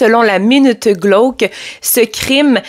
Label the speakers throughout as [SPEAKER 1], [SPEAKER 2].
[SPEAKER 1] Selon la Minute Glauque, ce crime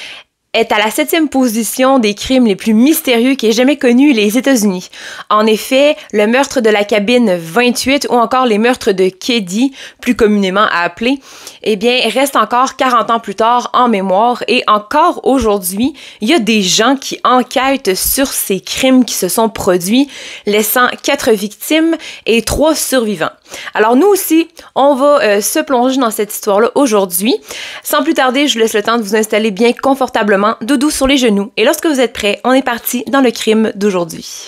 [SPEAKER 1] est à la 7e position des crimes les plus mystérieux qu'aient jamais connus les États-Unis. En effet, le meurtre de la cabine 28 ou encore les meurtres de Keddie, plus communément appelés, eh bien, restent encore 40 ans plus tard en mémoire et encore aujourd'hui, il y a des gens qui enquêtent sur ces crimes qui se sont produits, laissant 4 victimes et 3 survivants. Alors nous aussi, on va se plonger dans cette histoire-là aujourd'hui. Sans plus tarder, je vous laisse le temps de vous installer bien confortablement, doudou sur les genoux. Et lorsque vous êtes prêts, on est parti dans le crime d'aujourd'hui.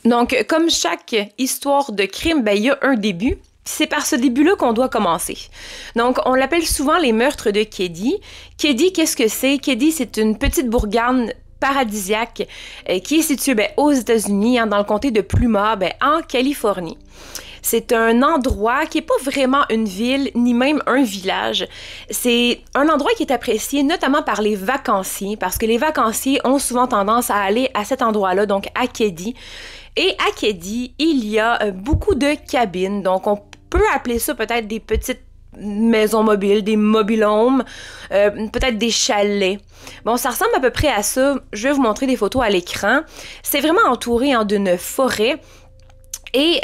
[SPEAKER 1] Donc, comme chaque histoire de crime, il y a un début. C'est par ce début-là qu'on doit commencer. Donc, on l'appelle souvent les meurtres de Keddie. Keddie, qu'est-ce que c'est? Keddie, c'est une petite bourgade paradisiaque qui est située aux États-Unis, dans le comté de Pluma, en Californie. C'est un endroit qui n'est pas vraiment une ville, ni même un village. C'est un endroit qui est apprécié notamment par les vacanciers, parce que les vacanciers ont souvent tendance à aller à cet endroit-là, donc à Keddie. Et à Keddie, il y a beaucoup de cabines, donc on peut appeler ça peut-être des petites maisons mobiles, des mobile homes, peut-être des chalets. Bon, ça ressemble à peu près à ça. Je vais vous montrer des photos à l'écran. C'est vraiment entouré d'une forêt. Et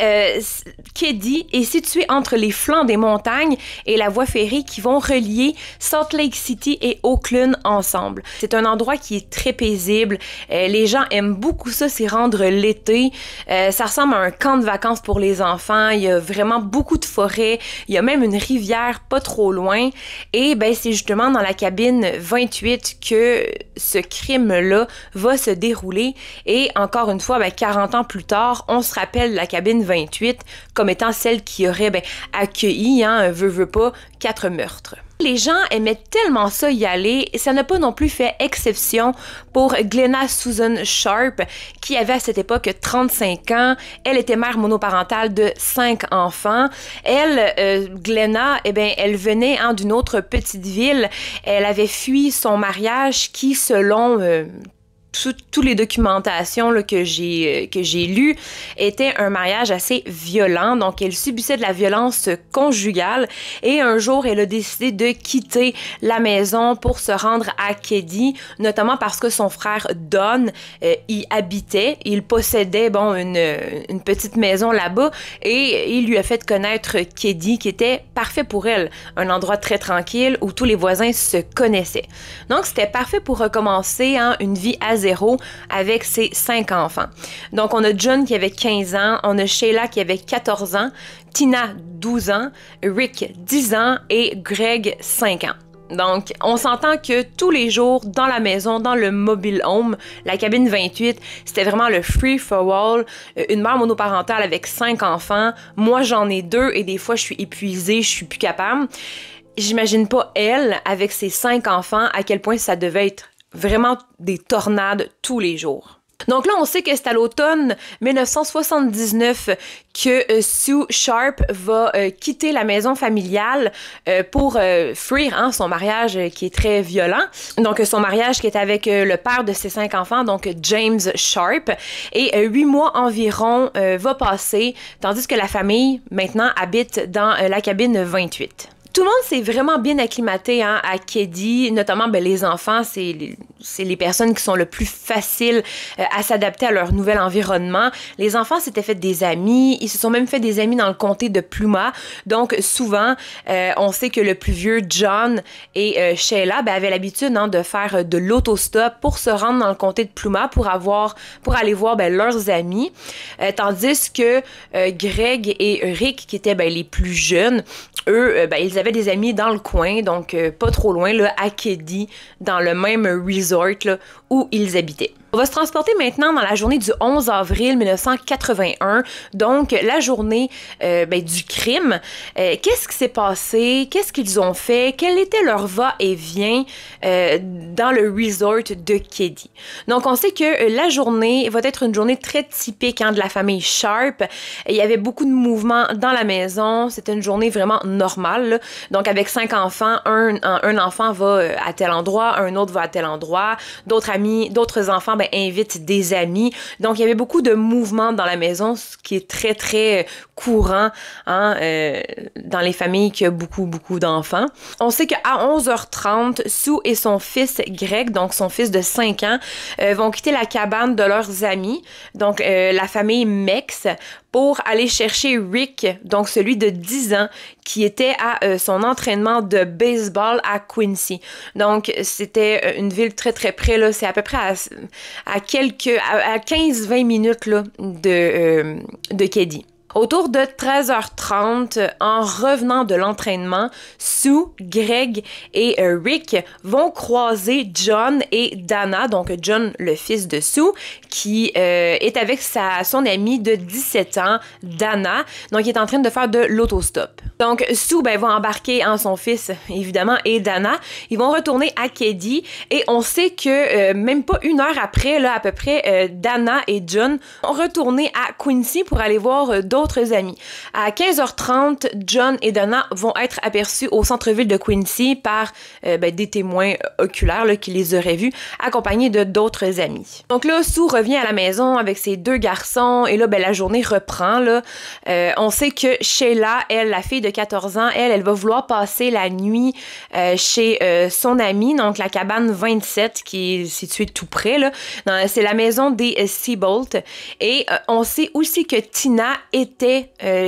[SPEAKER 1] Keddie est situé entre les flancs des montagnes et la voie ferrée qui vont relier Salt Lake City et Oakland ensemble. C'est un endroit qui est très paisible. Les gens aiment beaucoup ça, s'y rendre l'été. Ça ressemble à un camp de vacances pour les enfants. Il y a vraiment beaucoup de forêts. Il y a même une rivière pas trop loin. Et c'est justement dans la cabine 28 que ce crime-là va se dérouler. Et encore une fois, 40 ans plus tard, on se rappelle la cabine 28 comme étant celle qui aurait accueilli, veut pas, 4 meurtres. Les gens aimaient tellement ça y aller, et ça n'a pas non plus fait exception pour Glenna Susan Sharp, qui avait à cette époque 35 ans. Elle était mère monoparentale de 5 enfants. Elle, Glenna, elle venait d'une autre petite ville. Elle avait fui son mariage qui, selon toutes les documentations que j'ai lues, était un mariage assez violent. Donc, elle subissait de la violence conjugale et un jour, elle a décidé de quitter la maison pour se rendre à Keddie, notamment parce que son frère Don y habitait. Il possédait une petite maison là-bas et il lui a fait connaître Keddie, qui était parfait pour elle. Un endroit très tranquille où tous les voisins se connaissaient. Donc, c'était parfait pour recommencer une vie à zéro avec ses 5 enfants. Donc, on a John qui avait 15 ans, on a Sheila qui avait 14 ans, Tina 12 ans, Rick 10 ans et Greg 5 ans. Donc, on s'entend que tous les jours, dans la maison, dans le mobile home, la cabine 28, c'était vraiment le free for all. Une mère monoparentale avec 5 enfants. Moi, j'en ai 2 et des fois, je suis épuisée, je suis plus capable. J'imagine pas, elle, avec ses 5 enfants, à quel point ça devait être vraiment des tornades tous les jours. Donc là, on sait que c'est à l'automne 1979 que Sue Sharp va quitter la maison familiale pour fuir son mariage qui est très violent. Donc son mariage qui est avec le père de ses 5 enfants, donc James Sharp. Et 8 mois environ va passer, tandis que la famille maintenant habite dans la cabine 28. Tout le monde s'est vraiment bien acclimaté à Keddie, notamment les enfants, c'est les personnes qui sont le plus faciles à s'adapter à leur nouvel environnement. Les enfants s'étaient fait des amis, ils se sont même fait des amis dans le comté de Pluma. Donc souvent, on sait que le plus vieux, John et Sheila, avaient l'habitude de faire de l'autostop pour se rendre dans le comté de Pluma pour aller voir leurs amis. Tandis que Greg et Rick, qui étaient les plus jeunes, eux, ils avaient des amis dans le coin, donc pas trop loin, là, à Keddie, dans le même resort là, où ils habitaient. On va se transporter maintenant dans la journée du 11 avril 1981, donc la journée du crime. Qu'est-ce qui s'est passé? Qu'est-ce qu'ils ont fait? Quel était leur va-et-vient dans le resort de Keddie? Donc, on sait que la journée va être une journée très typique de la famille Sharp. Il y avait beaucoup de mouvements dans la maison. C'était une journée vraiment normale, là. Donc, avec 5 enfants, un enfant va à tel endroit, un autre va à tel endroit, d'autres enfants invitent des amis. Donc, il y avait beaucoup de mouvements dans la maison, ce qui est très, très courant dans les familles qui ont beaucoup d'enfants. On sait qu'à 11h30, Sue et son fils Greg, donc son fils de 5 ans, vont quitter la cabane de leurs amis, donc la famille Mex, pour aller chercher Rick, donc celui de 10 ans, qui était à son entraînement de baseball à Quincy. Donc, c'était une ville très, très près, là. C'est à peu près à 15-20 minutes là, de Keddie. Autour de 13h30, en revenant de l'entraînement, Sue, Greg et Rick vont croiser John et Dana, donc John, le fils de Sue, qui est avec son amie de 17 ans, Dana, donc il est en train de faire de l'autostop. Donc Sue va embarquer son fils, évidemment, et Dana. Ils vont retourner à Keddie et on sait que même pas une heure après, là, à peu près, Dana et John ont retourné à Quincy pour aller voir d'autres amis. À 15h30, John et Dana vont être aperçus au centre-ville de Quincy par des témoins oculaires là, qui les auraient vus, accompagnés de d'autres amis. Donc là, Sue revient à la maison avec ses 2 garçons et là, la journée reprend. Là. On sait que Sheila, elle, la fille de 14 ans, elle va vouloir passer la nuit chez son amie, donc la cabane 27 qui est située tout près. C'est la maison des Seabolt. Et on sait aussi que Tina était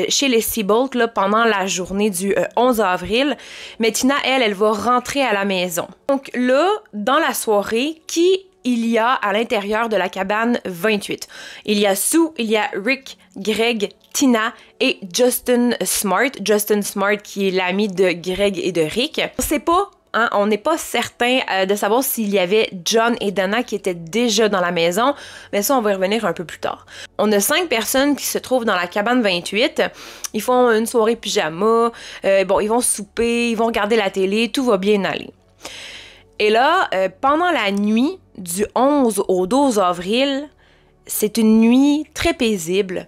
[SPEAKER 1] chez les Seabolt là, pendant la journée du 11 avril, mais Tina, elle va rentrer à la maison. Donc là, dans la soirée, qui il y a à l'intérieur de la cabane 28? Il y a Sue, il y a Rick, Greg, Tina et Justin Smart. Justin Smart qui est l'ami de Greg et de Rick. On sait pas. On n'est pas certain de savoir s'il y avait John et Dana qui étaient déjà dans la maison, mais ça, on va y revenir un peu plus tard. On a 5 personnes qui se trouvent dans la cabane 28. Ils font une soirée pyjama, ils vont souper, ils vont regarder la télé, tout va bien aller. Et là, pendant la nuit du 11 au 12 avril, c'est une nuit très paisible.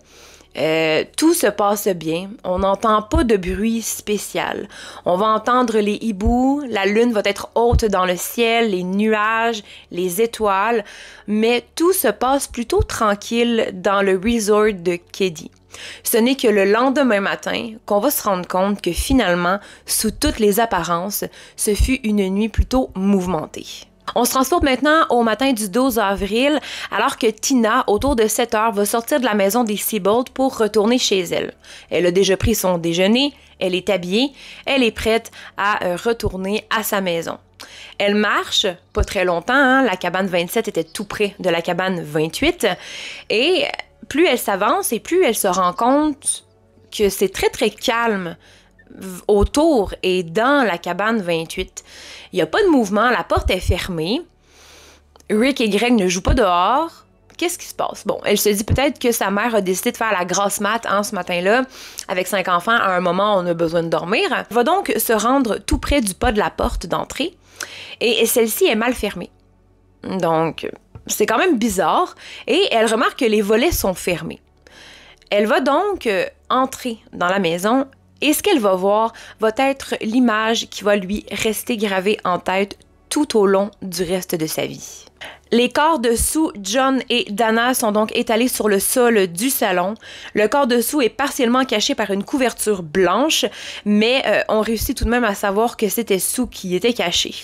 [SPEAKER 1] Tout se passe bien. On n'entend pas de bruit spécial. On va entendre les hiboux, la lune va être haute dans le ciel, les nuages, les étoiles, mais tout se passe plutôt tranquille dans le resort de Keddie. Ce n'est que le lendemain matin qu'on va se rendre compte que finalement, sous toutes les apparences, ce fut une nuit plutôt mouvementée. On se transporte maintenant au matin du 12 avril, alors que Tina, autour de 7 heures, va sortir de la maison des Seabolt pour retourner chez elle. Elle a déjà pris son déjeuner, elle est habillée, elle est prête à retourner à sa maison. Elle marche, pas très longtemps, la cabane 27 était tout près de la cabane 28, et plus elle s'avance et plus elle se rend compte que c'est très très calme autour et dans la cabane 28. Il n'y a pas de mouvement, la porte est fermée. Rick et Greg ne jouent pas dehors. Qu'est-ce qui se passe? Bon, elle se dit peut-être que sa mère a décidé de faire la grasse mat ce matin-là. Avec 5 enfants, à un moment, on a besoin de dormir. Elle va donc se rendre tout près du pas de la porte d'entrée. Et celle-ci est mal fermée. Donc, c'est quand même bizarre. Et elle remarque que les volets sont fermés. Elle va donc entrer dans la maison. Et ce qu'elle va voir va être l'image qui va lui rester gravée en tête tout au long du reste de sa vie. Les corps de Sue, John et Dana sont donc étalés sur le sol du salon. Le corps de Sue est partiellement caché par une couverture blanche, mais on réussit tout de même à savoir que c'était Sue qui était cachée.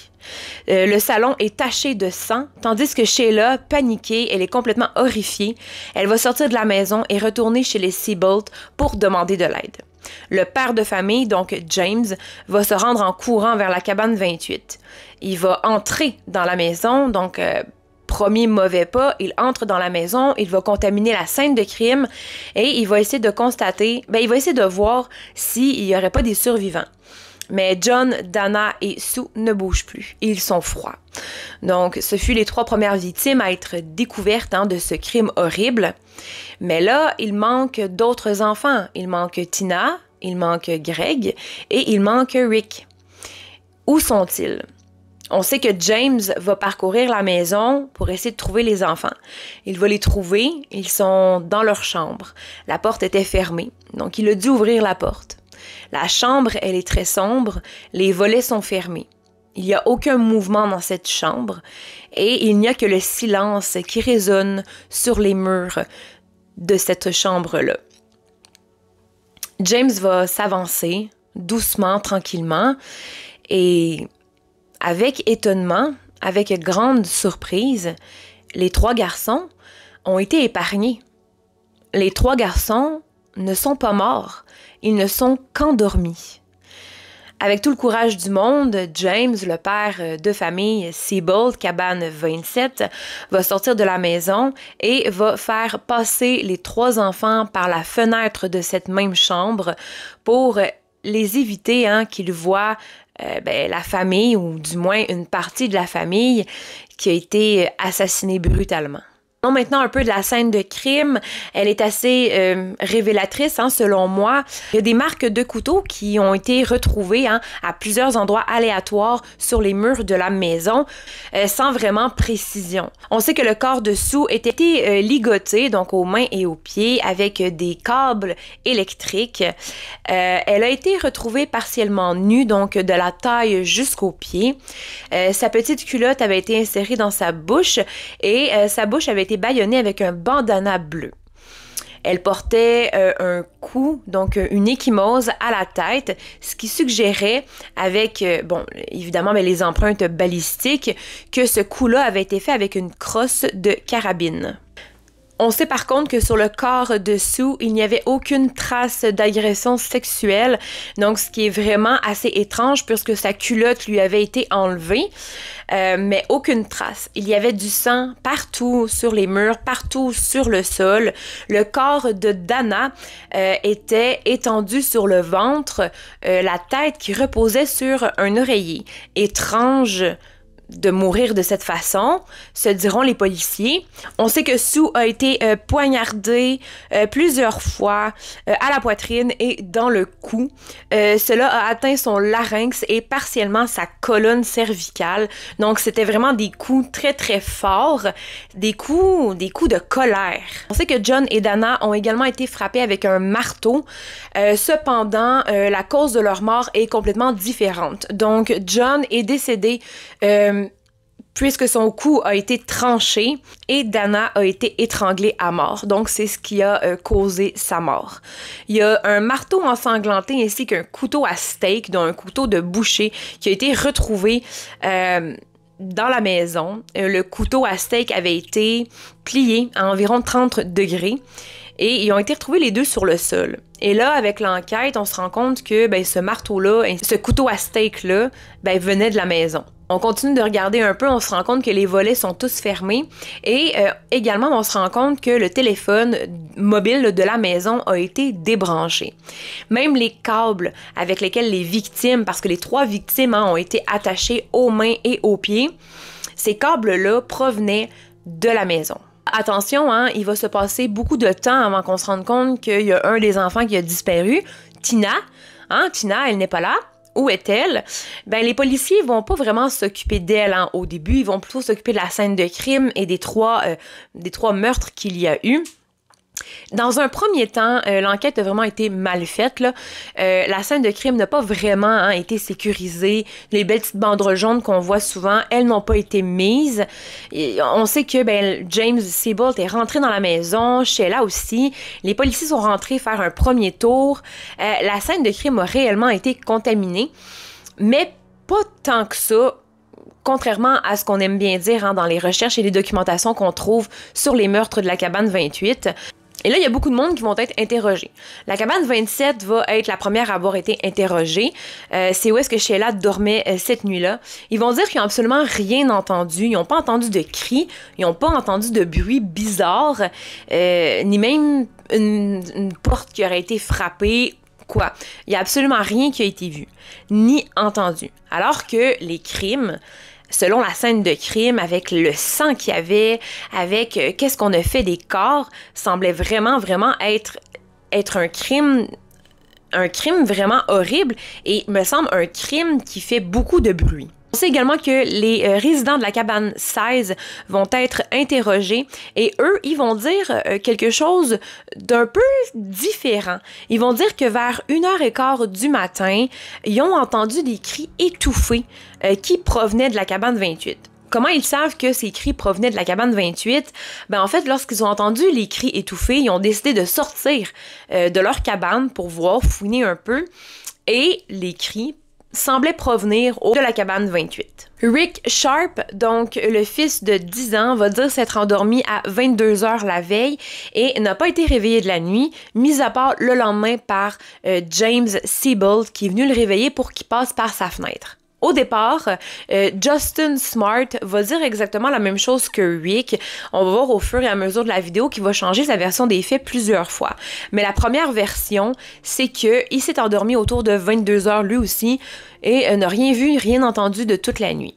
[SPEAKER 1] Le salon est taché de sang, tandis que Sheila, paniquée, elle est complètement horrifiée. Elle va sortir de la maison et retourner chez les Seabolt pour demander de l'aide. Le père de famille, donc James, va se rendre en courant vers la cabane 28. Il va entrer dans la maison, donc premier mauvais pas, il entre dans la maison, il va contaminer la scène de crime et il va essayer de constater, il va essayer de voir s'il n'y aurait pas des survivants. Mais John, Dana et Sue ne bougent plus. Ils sont froids. Donc, ce fut les 3 premières victimes à être découvertes de ce crime horrible. Mais là, il manque d'autres enfants. Il manque Tina, il manque Greg et il manque Rick. Où sont-ils? On sait que James va parcourir la maison pour essayer de trouver les enfants. Il va les trouver, ils sont dans leur chambre. La porte était fermée, donc il a dû ouvrir la porte. La chambre, elle est très sombre, les volets sont fermés. Il n'y a aucun mouvement dans cette chambre et il n'y a que le silence qui résonne sur les murs de cette chambre-là. James va s'avancer doucement, tranquillement et avec étonnement, avec grande surprise, les 3 garçons ont été épargnés. Les 3 garçons ne sont pas morts, ils ne sont qu'endormis. Avec tout le courage du monde, James, le père de famille Siebold, cabane 27, va sortir de la maison et va faire passer les 3 enfants par la fenêtre de cette même chambre pour les éviter qu'ils voient la famille, ou du moins une partie de la famille, qui a été assassinée brutalement. Maintenant, un peu de la scène de crime, elle est assez révélatrice, selon moi. Il y a des marques de couteaux qui ont été retrouvées à plusieurs endroits aléatoires sur les murs de la maison, sans vraiment précision. On sait que le corps de Sue était ligoté, donc aux mains et aux pieds, avec des câbles électriques. Elle a été retrouvée partiellement nue, donc de la taille jusqu'aux pieds. Sa petite culotte avait été insérée dans sa bouche et sa bouche avait été bâillonnée avec un bandana bleu. Elle portait un coup, donc une ecchymose à la tête, ce qui suggérait, avec, évidemment, les empreintes balistiques, que ce coup-là avait été fait avec une crosse de carabine. On sait par contre que sur le corps de Sue, il n'y avait aucune trace d'agression sexuelle, donc ce qui est vraiment assez étrange puisque sa culotte lui avait été enlevée, mais aucune trace. Il y avait du sang partout sur les murs, partout sur le sol. Le corps de Dana était étendu sur le ventre, la tête qui reposait sur un oreiller. Étrange de mourir de cette façon, se diront les policiers. On sait que Sue a été poignardée plusieurs fois à la poitrine et dans le cou. Cela a atteint son larynx et partiellement sa colonne cervicale. Donc, c'était vraiment des coups très, très forts, des coups de colère. On sait que John et Dana ont également été frappés avec un marteau. Cependant, la cause de leur mort est complètement différente. Donc, John est décédé puisque son cou a été tranché et Dana a été étranglée à mort. Donc, c'est ce qui a causé sa mort. Il y a un marteau ensanglanté ainsi qu'un couteau à steak, donc un couteau de boucher, qui a été retrouvé dans la maison. Le couteau à steak avait été plié à environ 30 degrés et ils ont été retrouvés les 2 sur le sol. Et là, avec l'enquête, on se rend compte que ce marteau-là, ce couteau à steak-là, venait de la maison. On continue de regarder un peu, on se rend compte que les volets sont tous fermés et également on se rend compte que le téléphone mobile de la maison a été débranché. Même les câbles avec lesquels les victimes, parce que les 3 victimes ont été attachées aux mains et aux pieds, ces câbles-là provenaient de la maison. Attention, il va se passer beaucoup de temps avant qu'on se rende compte qu'il y a un des enfants qui a disparu, Tina. Tina, elle n'est pas là. Où est-elle? Les policiers vont pas vraiment s'occuper d'elle au début. Ils vont plutôt s'occuper de la scène de crime et des trois meurtres qu'il y a eu. Dans un premier temps, l'enquête a vraiment été mal faite. La scène de crime n'a pas vraiment été sécurisée. Les belles petites banderoles jaunes qu'on voit souvent, elles n'ont pas été mises. Et on sait que James Siebold est rentré dans la maison, Sheila aussi. Les policiers sont rentrés faire un premier tour. La scène de crime a réellement été contaminée, mais pas tant que ça. Contrairement à ce qu'on aime bien dire dans les recherches et les documentations qu'on trouve sur les meurtres de la cabane 28. Et là, il y a beaucoup de monde qui vont être interrogés. La cabane 27 va être la première à avoir été interrogée. C'est où est-ce que Sheila dormait cette nuit-là. Ils vont dire qu'ils n'ont absolument rien entendu. Ils n'ont pas entendu de cris. Ils n'ont pas entendu de bruit bizarre. Ni même une porte qui aurait été frappée, Pourquoi? Il n'y a absolument rien qui a été vu, ni entendu. Alors que les crimes, selon la scène de crime, avec le sang qu'il y avait, avec qu'est-ce qu'on a fait des corps, semblait vraiment être un crime vraiment horrible et me semble un crime qui fait beaucoup de bruit. On sait également que les résidents de la cabane 16 vont être interrogés et eux, ils vont dire quelque chose d'un peu différent. Ils vont dire que vers 1h15 du matin, ils ont entendu des cris étouffés qui provenaient de la cabane 28. Comment ils savent que ces cris provenaient de la cabane 28? En fait, lorsqu'ils ont entendu les cris étouffés, ils ont décidé de sortir de leur cabane pour voir, fouiner un peu, et les cris semblait provenir de la cabane 28. Rick Sharp, donc le fils de 10 ans, va dire s'être endormi à 22h la veille et n'a pas été réveillé de la nuit, mis à part le lendemain par James Siebold qui est venu le réveiller pour qu'il passe par sa fenêtre. Au départ, Justin Smart va dire exactement la même chose que Rick. On va voir au fur et à mesure de la vidéo qu'il va changer sa version des faits plusieurs fois. Mais la première version, c'est qu'il s'est endormi autour de 22h lui aussi et n'a rien vu, rien entendu de toute la nuit.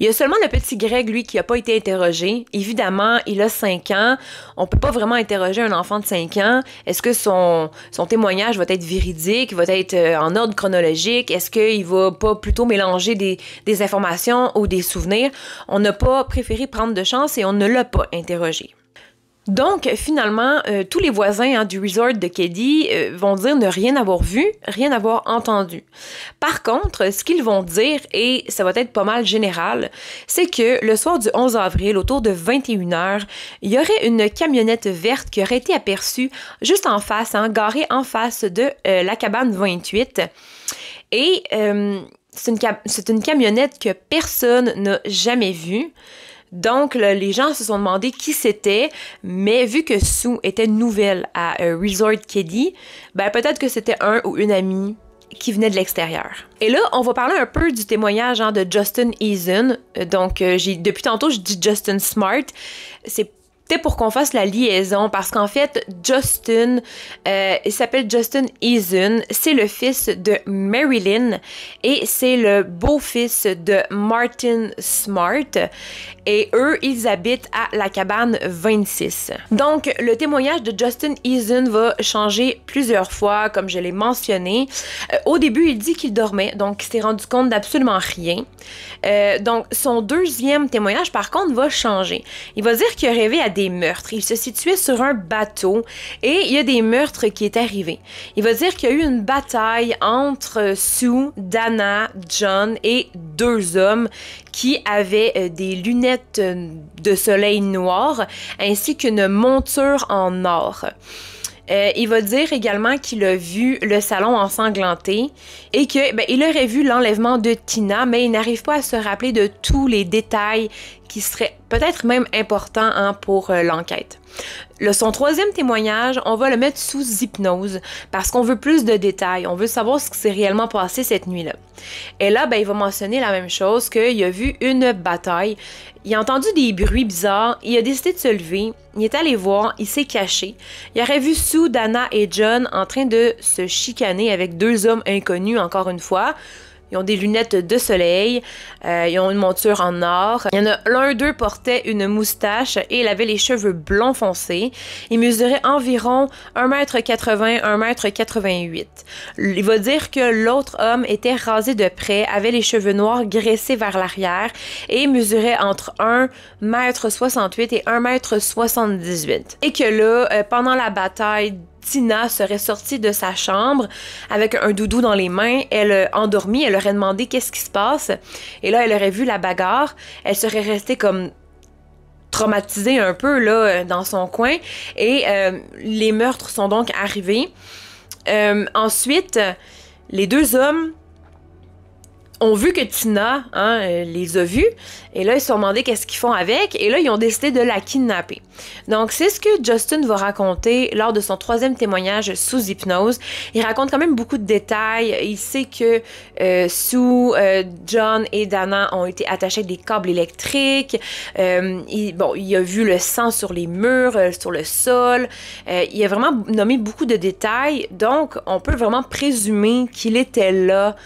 [SPEAKER 1] Il y a seulement le petit Greg, lui, qui n'a pas été interrogé. Évidemment, il a 5 ans. On peut pas vraiment interroger un enfant de 5 ans. Est-ce que son témoignage va être véridique, va être en ordre chronologique? Est-ce qu'il va pas plutôt mélanger des informations ou des souvenirs? On n'a pas préféré prendre de chance et on ne l'a pas interrogé. Donc, finalement, tous les voisins du resort de Keddie vont dire ne rien avoir vu, rien avoir entendu. Par contre, ce qu'ils vont dire, et ça va être pas mal général, c'est que le soir du 11 avril, autour de 21h, il y aurait une camionnette verte qui aurait été aperçue juste en face, garée en face de la cabane 28. Et c'est une camionnette que personne n'a jamais vue. Donc, les gens se sont demandé qui c'était, mais vu que Sue était nouvelle à Resort Keddie, peut-être que c'était un ou une amie qui venait de l'extérieur. Et là, on va parler un peu du témoignage de Justin Eason. Donc, depuis tantôt, je dis Justin Smart. C'est pour qu'on fasse la liaison, parce qu'en fait, Justin, il s'appelle Justin Eason, c'est le fils de Marilyn et c'est le beau-fils de Martin Smart. Et eux, ils habitent à la cabane 26. Donc, le témoignage de Justin Eason va changer plusieurs fois, comme je l'ai mentionné. Au début, il dit qu'il dormait, donc il s'est rendu compte d'absolument rien. Donc, son deuxième témoignage, par contre, va changer. Il va dire qu'il a rêvé à des meurtres. Il se situait sur un bateau et il y a des meurtres qui est arrivé. Il va dire qu'il y a eu une bataille entre Sue, Dana, John et 2 hommes qui avaient des lunettes de soleil noires ainsi qu'une monture en or. Il va dire également qu'il a vu le salon ensanglanté et qu'il aurait vu l'enlèvement de Tina, mais il n'arrive pas à se rappeler de tous les détails qui seraient peut-être même importants pour l'enquête. Son troisième témoignage, on va le mettre sous hypnose parce qu'on veut plus de détails, on veut savoir ce qui s'est réellement passé cette nuit-là. Et là, il va mentionner la même chose, qu'il a vu une bataille, il a entendu des bruits bizarres, il a décidé de se lever, il est allé voir, il s'est caché. Il aurait vu Sue, Dana et John en train de se chicaner avec 2 hommes inconnus, encore une fois. Ils ont des lunettes de soleil, ils ont une monture en or. Il y en a l'un d'eux portait une moustache et il avait les cheveux blonds foncés. Il mesurait environ 1m80, 1m88. Il va dire que l'autre homme était rasé de près, avait les cheveux noirs graissés vers l'arrière et mesurait entre 1m68 et 1m78. Et que là, pendant la bataille, Tina serait sortie de sa chambre avec un doudou dans les mains, elle endormie, elle aurait demandé qu'est-ce qui se passe et là elle aurait vu la bagarre, elle serait restée comme traumatisée un peu là dans son coin et les meurtres sont donc arrivés. Ensuite, les 2 hommes ont vu que Tina les a vus, et là, ils se sont demandé qu'est-ce qu'ils font avec, et là, ils ont décidé de la kidnapper. Donc, c'est ce que Justin va raconter lors de son 3e témoignage sous hypnose. Il raconte quand même beaucoup de détails. Il sait que John et Dana ont été attachés avec des câbles électriques. Il a vu le sang sur les murs, sur le sol. Il a vraiment nommé beaucoup de détails, donc on peut vraiment présumer qu'il était là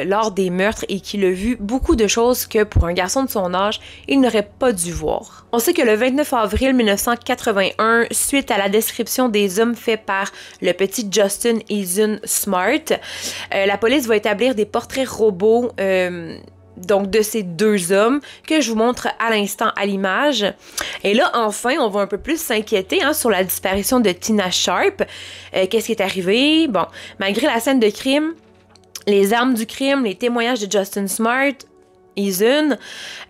[SPEAKER 1] lors des meurtres et qu'il a vu beaucoup de choses que pour un garçon de son âge, il n'aurait pas dû voir. On sait que le 29 avril 1981, suite à la description des hommes faits par le petit Justin Eason Smart, la police va établir des portraits robots donc de ces 2 hommes que je vous montre à l'instant à l'image. Et là, enfin, on va un peu plus s'inquiéter sur la disparition de Tina Sharp. Qu'est-ce qui est arrivé? Bon, malgré la scène de crime, les armes du crime, les témoignages de Justin Smart, Eason,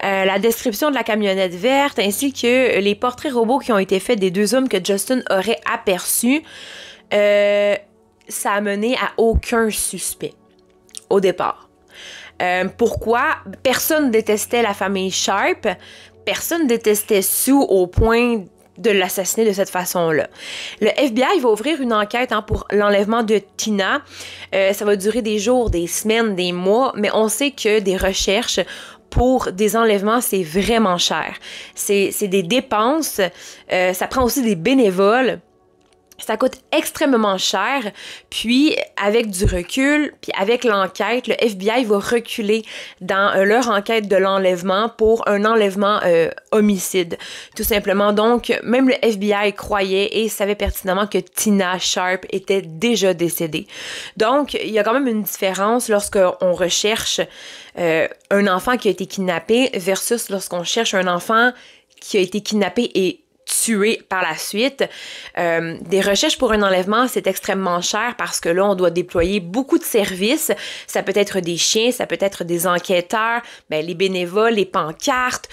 [SPEAKER 1] la description de la camionnette verte, ainsi que les portraits robots qui ont été faits des 2 hommes que Justin aurait aperçus, ça a mené à aucun suspect au départ. Pourquoi? Personne détestait la famille Sharp, personne détestait Sue au point de l'assassiner de cette façon-là. Le FBI va ouvrir une enquête pour l'enlèvement de Tina. Ça va durer des jours, des semaines, des mois, mais on sait que des recherches pour des enlèvements, c'est vraiment cher. C'est des dépenses, ça prend aussi des bénévoles. Ça coûte extrêmement cher, puis avec du recul, puis avec l'enquête, le FBI va reculer dans leur enquête de l'enlèvement pour un enlèvement homicide, tout simplement. Donc, même le FBI croyait et savait pertinemment que Tina Sharp était déjà décédée. Donc, il y a quand même une différence lorsqu'on recherche un enfant qui a été kidnappé versus lorsqu'on cherche un enfant qui a été kidnappé et tué par la suite. Des recherches pour un enlèvement, c'est extrêmement cher parce que là, on doit déployer beaucoup de services. Ça peut être des chiens, ça peut être des enquêteurs, les bénévoles, les pancartes.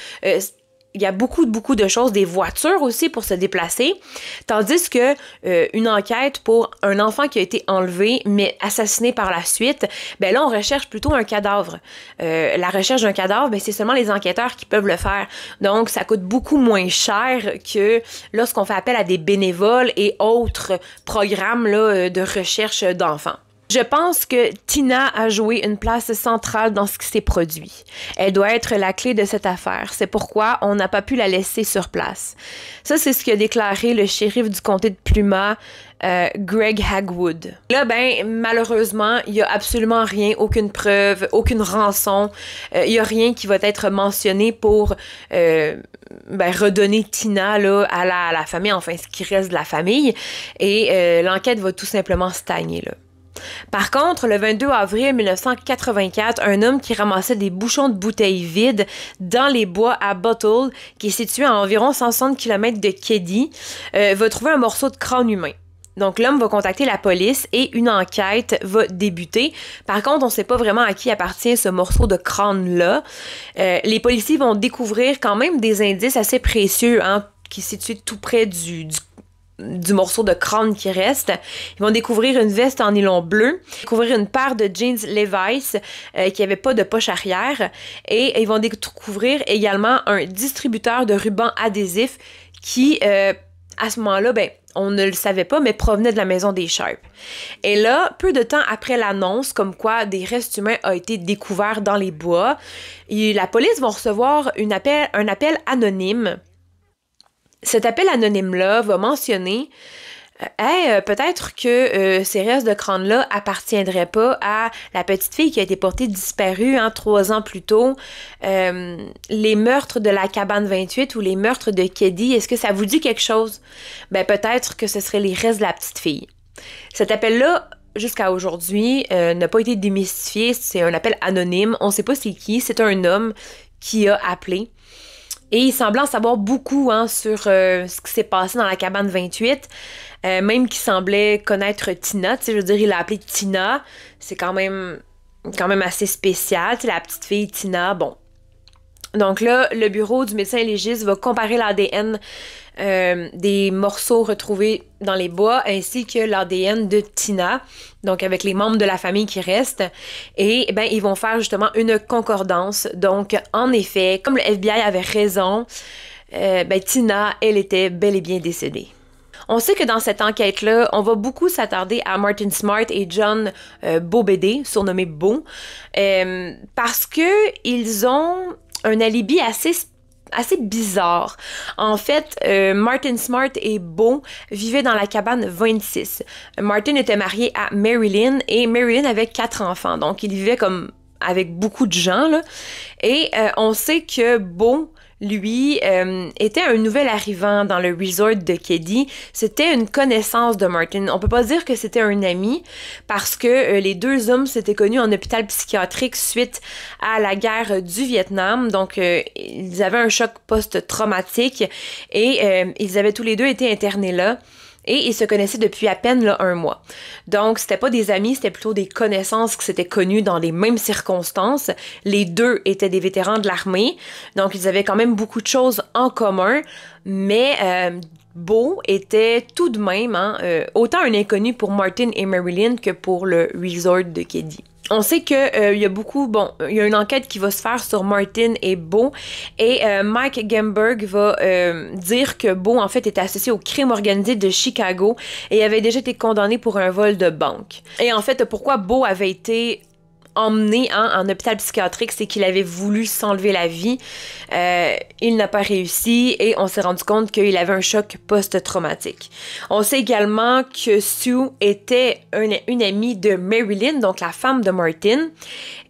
[SPEAKER 1] Il y a beaucoup de choses, des voitures aussi pour se déplacer. Tandis que une enquête pour un enfant qui a été enlevé, mais assassiné par la suite, là, on recherche plutôt un cadavre. La recherche d'un cadavre, c'est seulement les enquêteurs qui peuvent le faire. Donc, ça coûte beaucoup moins cher que lorsqu'on fait appel à des bénévoles et autres programmes là, de recherche d'enfants. Je pense que Tina a joué une place centrale dans ce qui s'est produit. Elle doit être la clé de cette affaire. C'est pourquoi on n'a pas pu la laisser sur place. Ça, c'est ce qu'a déclaré le shérif du comté de Pluma, Greg Hagwood. Là, malheureusement, il n'y a absolument rien, aucune preuve, aucune rançon. Il n'y a rien qui va être mentionné pour redonner Tina là, à la famille, enfin, ce qui reste de la famille. Et l'enquête va tout simplement stagner, là. Par contre, le 22 avril 1984, un homme qui ramassait des bouchons de bouteilles vides dans les bois à Bottle, qui est situé à environ 160 km de Keddie, va trouver un morceau de crâne humain. Donc, l'homme va contacter la police et une enquête va débuter. Par contre, on ne sait pas vraiment à qui appartient ce morceau de crâne-là. Les policiers vont découvrir quand même des indices assez précieux, qui est situé tout près du morceau de crâne qui reste. Ils vont découvrir une veste en nylon bleu, découvrir une paire de jeans Levi's qui n'avait pas de poche arrière, et ils vont découvrir également un distributeur de rubans adhésifs qui, à ce moment-là, on ne le savait pas, mais provenait de la maison des Sharp. Et là, peu de temps après l'annonce, comme quoi des restes humains ont été découverts dans les bois, la police va recevoir un appel anonyme. Cet appel anonyme-là va mentionner peut-être que ces restes de crâne-là appartiendraient pas à la petite fille qui a été portée disparue 3 ans plus tôt. Les meurtres de la cabane 28 ou les meurtres de Keddie, est-ce que ça vous dit quelque chose? Peut-être que ce seraient les restes de la petite fille. Cet appel-là, jusqu'à aujourd'hui, n'a pas été démystifié. C'est un appel anonyme. On ne sait pas c'est qui. C'est un homme qui a appelé. Et il semblait en savoir beaucoup sur ce qui s'est passé dans la cabane 28, même qu'il semblait connaître Tina. Je veux dire, il l'a appelée Tina. C'est quand même assez spécial. La petite fille Tina, bon, Donc là, le bureau du médecin légiste va comparer l'ADN des morceaux retrouvés dans les bois ainsi que l'ADN de Tina, donc avec les membres de la famille qui restent. Et ben, ils vont faire justement une concordance. Donc, en effet, comme le FBI avait raison, ben, Tina, elle était bel et bien décédée. On sait que dans cette enquête-là, on va beaucoup s'attarder à Martin Smart et John Bobedé, surnommé Beau, parce que ils ont un alibi assez bizarre. En fait, Martin Smart et Beau vivaient dans la cabane 26. Martin était marié à Marilyn et Marilyn avait 4 enfants, donc il vivait comme avec beaucoup de gens, là. Et on sait que Beau, lui, était un nouvel arrivant dans le resort de Keddie. C'était une connaissance de Martin. On peut pas dire que c'était un ami parce que les deux hommes s'étaient connus en hôpital psychiatrique suite à la guerre du Vietnam. Donc, ils avaient un choc post-traumatique et ils avaient tous les deux été internés là. Et ils se connaissaient depuis à peine là, 1 mois. Donc, c'était pas des amis, c'était plutôt des connaissances qui s'étaient connues dans les mêmes circonstances. Les deux étaient des vétérans de l'armée, donc ils avaient quand même beaucoup de choses en commun, mais Beau était tout de même autant un inconnu pour Martin et Marilyn que pour le resort de Keddie. On sait que il y a beaucoup, il y a une enquête qui va se faire sur Martin et Beau et Mike Gemberg va dire que Beau en fait était associé au crime organisé de Chicago et avait déjà été condamné pour un vol de banque. Et en fait, pourquoi Beau avait été emmené en hôpital psychiatrique, c'est qu'il avait voulu s'enlever la vie. Il n'a pas réussi et on s'est rendu compte qu'il avait un choc post-traumatique. On sait également que Sue était une amie de Marilyn, donc la femme de Martin,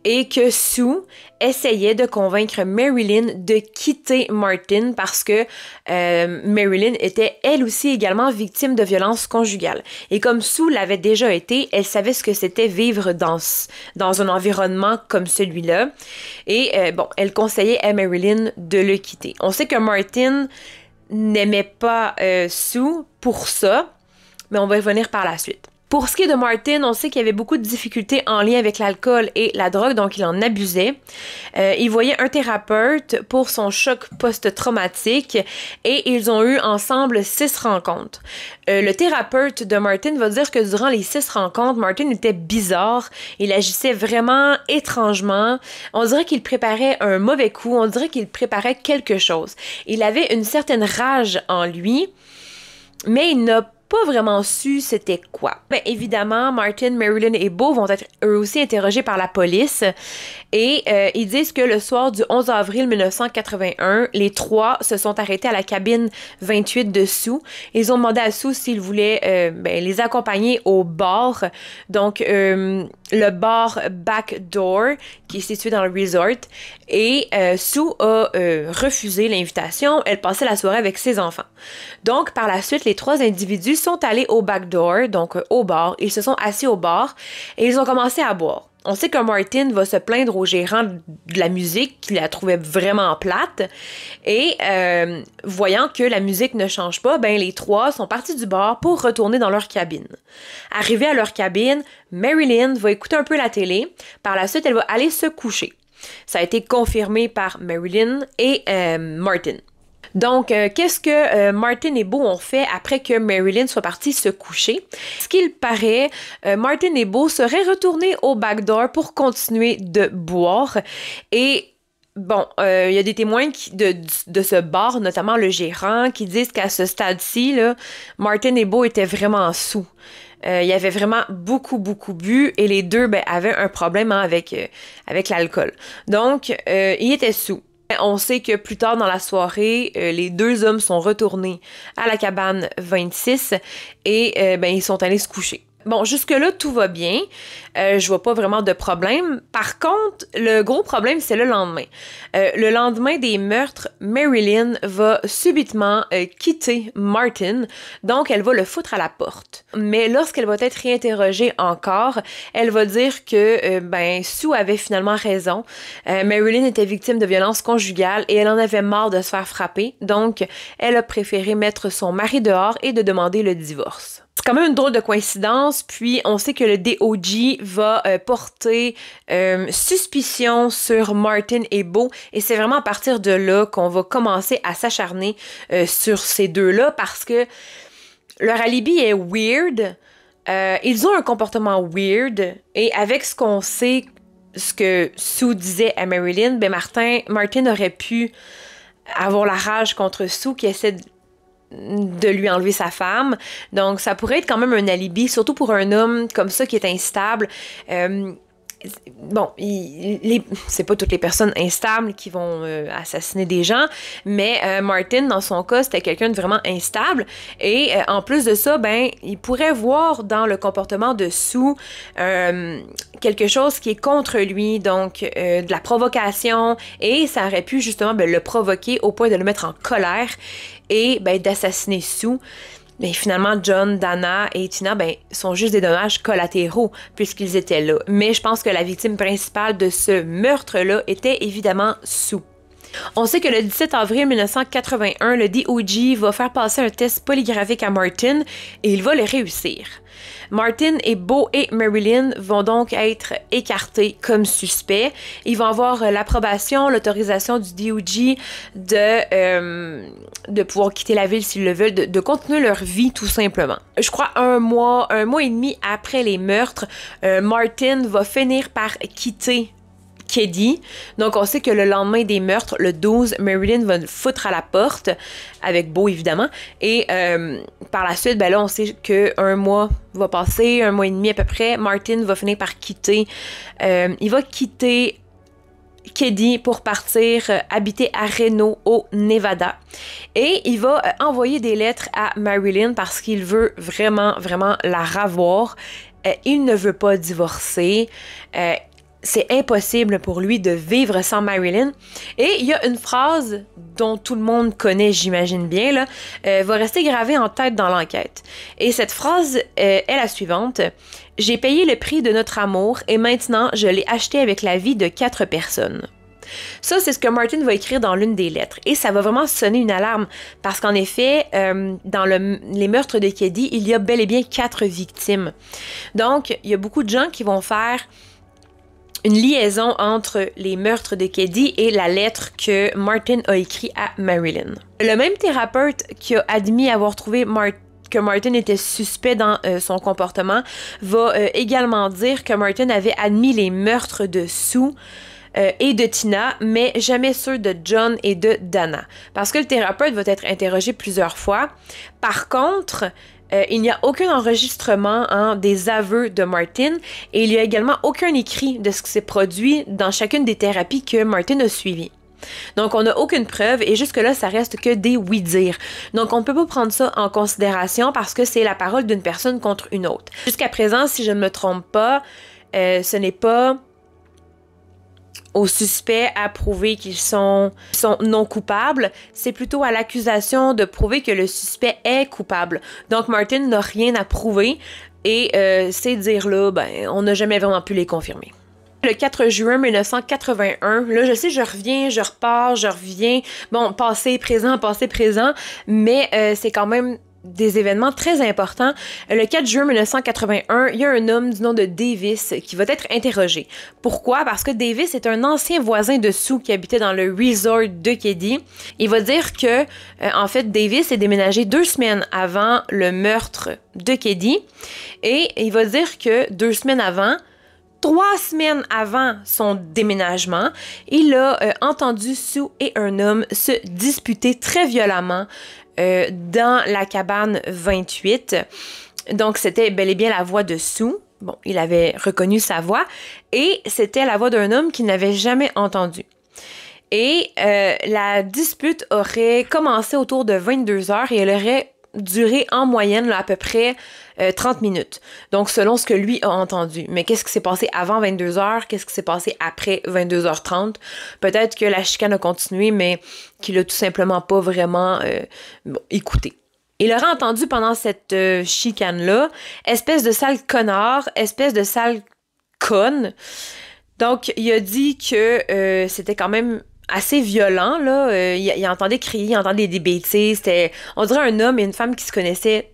[SPEAKER 1] et que Sue essayait de convaincre Marilyn de quitter Martin parce que Marilyn était elle aussi également victime de violences conjugales. Et comme Sue l'avait déjà été, elle savait ce que c'était vivre dans un environnement comme celui-là. Et elle conseillait à Marilyn de le quitter. On sait que Martin n'aimait pas Sue pour ça, mais on va y revenir par la suite. Pour ce qui est de Martin, on sait qu'il y avait beaucoup de difficultés en lien avec l'alcool et la drogue, donc il en abusait. Il voyait un thérapeute pour son choc post-traumatique et ils ont eu ensemble 6 rencontres. Le thérapeute de Martin va dire que durant les 6 rencontres, Martin était bizarre, il agissait vraiment étrangement. On dirait qu'il préparait un mauvais coup, on dirait qu'il préparait quelque chose. Il avait une certaine rage en lui, mais il n'a pas vraiment su c'était quoi. Bien évidemment, Martin, Marilyn et Beau vont être eux aussi interrogés par la police et ils disent que le soir du 11 avril 1981, les 3 se sont arrêtés à la cabine 28 de Sue. Ils ont demandé à Sue s'ils voulaient les accompagner au bar, donc le bar Backdoor qui est situé dans le resort et Sue a refusé l'invitation. Elle passait la soirée avec ses enfants. Donc par la suite, les 3 individus sont allés au backdoor, donc au bar. Ils se sont assis au bar et ils ont commencé à boire. On sait que Martin va se plaindre au gérant de la musique, qu'il la trouvait vraiment plate. Et voyant que la musique ne change pas, les 3 sont partis du bar pour retourner dans leur cabine. Arrivés à leur cabine, Marilyn va écouter un peu la télé. Par la suite, elle va aller se coucher. Ça a été confirmé par Marilyn et Martin. Donc, qu'est-ce que Martin et Beau ont fait après que Marilyn soit partie se coucher? Ce qu'il paraît, Martin et Beau seraient retournés au backdoor pour continuer de boire. Et il y a des témoins de ce bar, notamment le gérant, qui disent qu'à ce stade-ci, là, Martin et Beau étaient vraiment sous. Il y avait vraiment beaucoup bu et les deux avaient un problème avec l'alcool. Donc, ils étaient sous. On sait que plus tard dans la soirée, les 2 hommes sont retournés à la cabane 26 et ils sont allés se coucher. Bon, jusque-là, tout va bien. Je vois pas vraiment de problème. Par contre, le gros problème, c'est le lendemain. Le lendemain des meurtres, Marilyn va subitement quitter Martin, donc elle va le foutre à la porte. Mais lorsqu'elle va être réinterrogée encore, elle va dire que Sue avait finalement raison. Marilyn était victime de violences conjugales et elle en avait marre de se faire frapper, donc elle a préféré mettre son mari dehors et de demander le divorce. Ce C'est quand même une drôle de coïncidence, puis on sait que le DOJ va porter suspicion sur Martin et Beau, et c'est vraiment à partir de là qu'on va commencer à s'acharner sur ces deux-là, parce que leur alibi est weird, ils ont un comportement weird, et avec ce qu'on sait, ce que Sue disait à Marilyn, ben Martin aurait pu avoir la rage contre Sue qui essaie de lui enlever sa femme. Donc, ça pourrait être quand même un alibi, surtout pour un homme comme ça qui est instable. Bon, c'est pas toutes les personnes instables qui vont assassiner des gens, mais Martin, dans son cas, c'était quelqu'un de vraiment instable. Et en plus de ça, ben, il pourrait voir dans le comportement de Sue quelque chose qui est contre lui, donc de la provocation, et ça aurait pu justement le provoquer au point de le mettre en colère et d'assassiner Sue. Mais finalement, John, Dana et Tina, sont juste des dommages collatéraux puisqu'ils étaient là. Mais je pense que la victime principale de ce meurtre-là était évidemment Sue. On sait que le 17 avril 1981, le DOJ va faire passer un test polygraphique à Martin et il va le réussir. Martin et Beau et Marilyn vont donc être écartés comme suspects. Ils vont avoir l'approbation, l'autorisation du DOJ de pouvoir quitter la ville s'ils le veulent, de continuer leur vie tout simplement. Je crois un mois et demi après les meurtres, Martin va finir par quitter Keddie. Donc, on sait que le lendemain des meurtres, le 12, Marilyn va le foutre à la porte, avec Beau, évidemment. Et par la suite, là, on sait qu'un mois va passer, un mois et demi à peu près. Martin va finir par quitter. Il va quitter Keddie pour partir habiter à Reno, au Nevada. Et il va envoyer des lettres à Marilyn parce qu'il veut vraiment, vraiment la ravoir. Il ne veut pas divorcer. C'est impossible pour lui de vivre sans Marilyn. Et il y a une phrase dont tout le monde connaît, j'imagine bien, là, va rester gravée en tête dans l'enquête. Et cette phrase est la suivante. « J'ai payé le prix de notre amour et maintenant je l'ai acheté avec la vie de 4 personnes. » Ça, c'est ce que Martin va écrire dans l'une des lettres. Et ça va vraiment sonner une alarme parce qu'en effet, dans les meurtres de Keddie, il y a bel et bien 4 victimes. Donc, il y a beaucoup de gens qui vont faire une liaison entre les meurtres de Keddie et la lettre que Martin a écrite à Marilyn. Le même thérapeute qui a admis avoir trouvé que Martin était suspect dans son comportement va également dire que Martin avait admis les meurtres de Sue et de Tina, mais jamais ceux de John et de Dana. Parce que le thérapeute va être interrogé plusieurs fois. Par contre, il n'y a aucun enregistrement des aveux de Martin et il n'y a également aucun écrit de ce qui s'est produit dans chacune des thérapies que Martin a suivies. Donc, on n'a aucune preuve et jusque-là, ça reste que des oui-dire. Donc, on ne peut pas prendre ça en considération parce que c'est la parole d'une personne contre une autre. Jusqu'à présent, si je ne me trompe pas, ce n'est pas aux suspects à prouver qu'ils sont non coupables, c'est plutôt à l'accusation de prouver que le suspect est coupable. Donc Martin n'a rien à prouver et ces dires-là, on n'a jamais vraiment pu les confirmer. Le 4 juin 1981, là je sais, je reviens, je repars, je reviens, bon, passé, présent, mais c'est quand même des événements très importants. Le 4 juin 1981, il y a un homme du nom de Davis qui va être interrogé. Pourquoi? Parce que Davis est un ancien voisin de Sue qui habitait dans le resort de Keddie. Il va dire que, en fait, Davis est déménagé 2 semaines avant le meurtre de Keddie. Et il va dire que 2 semaines avant, 3 semaines avant son déménagement, il a entendu Sue et un homme se disputer très violemment dans la cabane 28. Donc, c'était bel et bien la voix de Sue. Bon, il avait reconnu sa voix. Et c'était la voix d'un homme qu'il n'avait jamais entendu. Et la dispute aurait commencé autour de 22 heures et elle aurait duré en moyenne à peu près 30 minutes. Donc, selon ce que lui a entendu. Mais qu'est-ce qui s'est passé avant 22 heures? Qu'est-ce qui s'est passé après 22h30? Peut-être que la chicane a continué, mais qu'il a tout simplement pas vraiment écouté. Il aurait entendu pendant cette chicane-là, espèce de sale connard, espèce de sale conne. Donc, il a dit que c'était quand même assez violent, là. Il entendait crier, il entendait des bêtises. C'était, on dirait un homme et une femme qui se connaissaient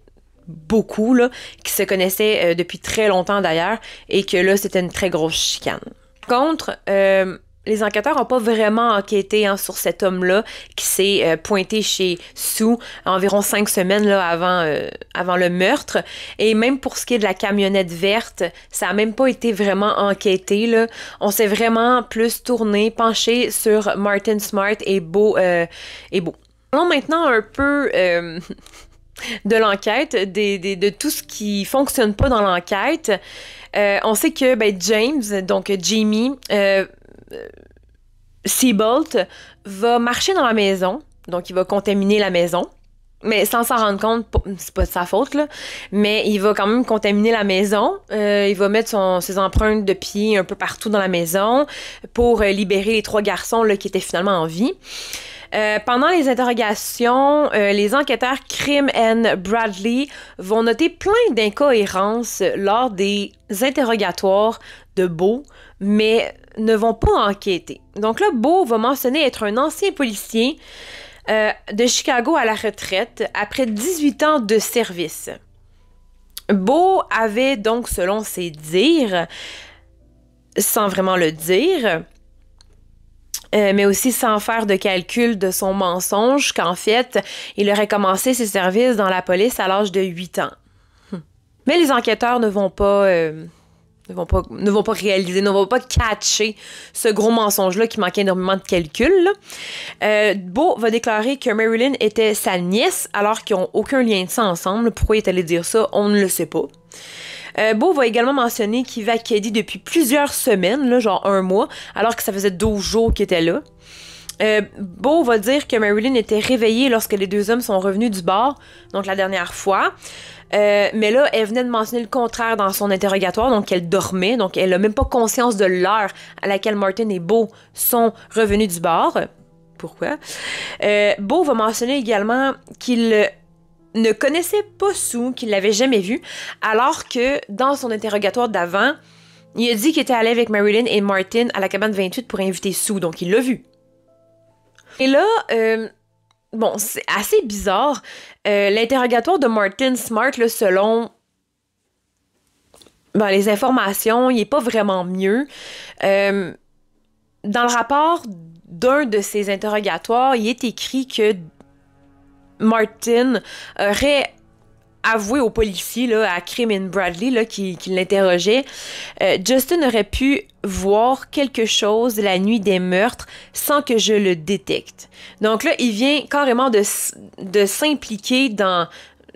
[SPEAKER 1] beaucoup, là, qui se connaissaient depuis très longtemps d'ailleurs, et que là, c'était une très grosse chicane. Par contre, les enquêteurs n'ont pas vraiment enquêté sur cet homme-là qui s'est pointé chez Sue environ 5 semaines là, avant le meurtre. Et même pour ce qui est de la camionnette verte, ça n'a même pas été vraiment enquêté, là. On s'est vraiment plus tourné, penché sur Martin Smart et Beau. Parlons maintenant un peu de l'enquête, de tout ce qui fonctionne pas dans l'enquête. On sait que James, donc Jamie, Seabolt va marcher dans la maison, donc il va contaminer la maison, mais sans s'en rendre compte, c'est pas de sa faute, là, mais il va quand même contaminer la maison, il va mettre ses empreintes de pied un peu partout dans la maison pour libérer les 3 garçons là, qui étaient finalement en vie. Pendant les interrogations, les enquêteurs Krim et Bradley vont noter plein d'incohérences lors des interrogatoires de Beau, mais ne vont pas enquêter. Donc là, Beau va mentionner être un ancien policier de Chicago à la retraite après 18 ans de service. Beau avait donc, selon ses dires, sans vraiment le dire, mais aussi sans faire de calcul de son mensonge, qu'en fait, il aurait commencé ses services dans la police à l'âge de 8 ans. Mais les enquêteurs ne vont pas réaliser, ne vont pas catcher ce gros mensonge-là qui manquait énormément de calcul. Beau va déclarer que Marilyn était sa nièce alors qu'ils n'ont aucun lien de ça ensemble. Pourquoi il est allé dire ça, on ne le sait pas. Beau va également mentionner qu'il va à Keddie depuis plusieurs semaines, là, genre 1 mois, alors que ça faisait 12 jours qu'il était là. Beau va dire que Marilyn était réveillée lorsque les 2 hommes sont revenus du bar, donc la dernière fois. Mais là, elle venait de mentionner le contraire dans son interrogatoire, donc elle dormait, donc elle n'a même pas conscience de l'heure à laquelle Martin et Beau sont revenus du bar. Pourquoi? Beau va mentionner également qu'il ne connaissait pas Sue, qu'il l'avait jamais vue, alors que dans son interrogatoire d'avant, il a dit qu'il était allé avec Marilyn et Martin à la cabane 28 pour inviter Sue, donc il l'a vu. Et là, bon, c'est assez bizarre. L'interrogatoire de Martin Smart, là, selon les informations, il n'est pas vraiment mieux. Dans le rapport d'un de ces interrogatoires, il est écrit que Martin aurait avoué au policier, là, à Krim et Bradley, là, qui l'interrogeait, Justin aurait pu voir quelque chose la nuit des meurtres sans que je le détecte. Donc là, il vient carrément de s'impliquer dans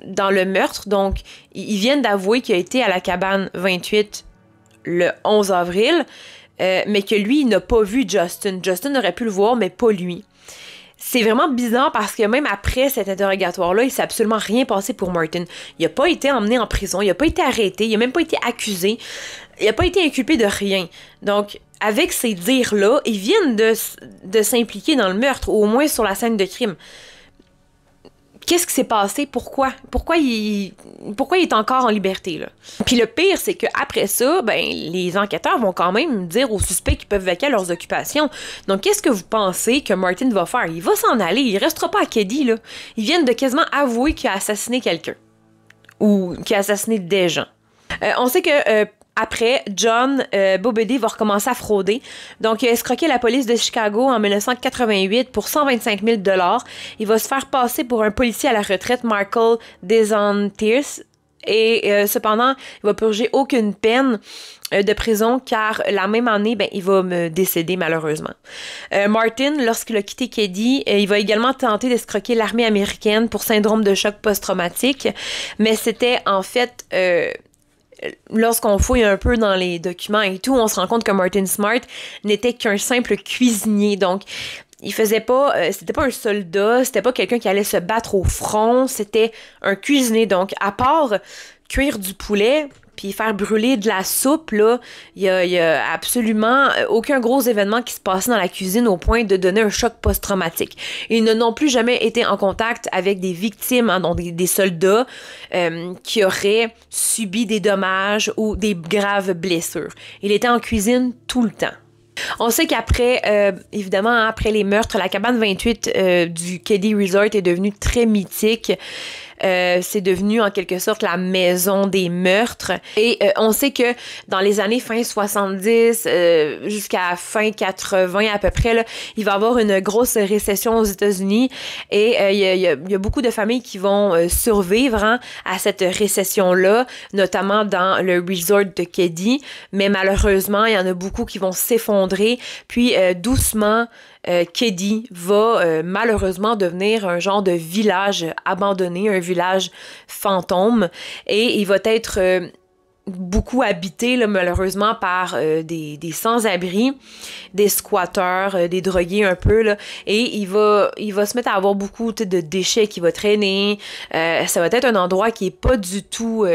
[SPEAKER 1] le meurtre. Donc, ils viennent d'avouer qu'il a été à la cabane 28 le 11 avril, mais que lui, il n'a pas vu Justin. Justin aurait pu le voir, mais pas lui. C'est vraiment bizarre parce que même après cet interrogatoire-là, il s'est absolument rien passé pour Martin. Il n'a pas été emmené en prison, il n'a pas été arrêté, il n'a même pas été accusé, il n'a pas été inculpé de rien. Donc, avec ces dires-là, ils viennent de s'impliquer dans le meurtre, ou au moins sur la scène de crime. Qu'est-ce qui s'est passé? Pourquoi il est encore en liberté, là? Puis le pire, c'est qu'après ça, les enquêteurs vont quand même dire aux suspects qu'ils peuvent vaquer à leurs occupations. Donc, qu'est-ce que vous pensez que Martin va faire? Il va s'en aller, il restera pas à Keddie, là. Ils viennent de quasiment avouer qu'il a assassiné quelqu'un. Ou qu'il a assassiné des gens. On sait que après, John Bobedy va recommencer à frauder. Donc, il a escroqué la police de Chicago en 1988 pour 125 000 $. Il va se faire passer pour un policier à la retraite, Michael Desantis. Et cependant, il va purger aucune peine de prison car la même année, il va me décéder malheureusement. Martin, lorsqu'il a quitté Keddie, il va également tenter d'escroquer l'armée américaine pour syndrome de choc post-traumatique. Mais c'était en fait... lorsqu'on fouille un peu dans les documents et tout, on se rend compte que Martin Smart n'était qu'un simple cuisinier. Donc, il faisait pas, c'était pas un soldat, c'était pas quelqu'un qui allait se battre au front, c'était un cuisinier. Donc, à part cuire du poulet puis faire brûler de la soupe, là, il y a absolument aucun gros événement qui se passait dans la cuisine au point de donner un choc post-traumatique. Ils n'ont plus jamais été en contact avec des victimes, donc des soldats qui auraient subi des dommages ou des graves blessures. Il était en cuisine tout le temps. On sait qu'après, évidemment, après les meurtres, la cabane 28 du Keddie Resort est devenue très mythique. c'est devenu en quelque sorte la maison des meurtres. Et on sait que dans les années fin 70 jusqu'à fin 80 à peu près, là, il va y avoir une grosse récession aux États-Unis et il y a beaucoup de familles qui vont survivre à cette récession-là, notamment dans le resort de Keddie. Mais malheureusement, il y en a beaucoup qui vont s'effondrer. Puis doucement, Keddie va malheureusement devenir un genre de village abandonné, un village fantôme, et il va être beaucoup habité là, malheureusement par des sans-abri, des squatteurs, des drogués un peu là, et il va se mettre à avoir beaucoup de déchets qui va traîner. Ça va être un endroit qui est pas du tout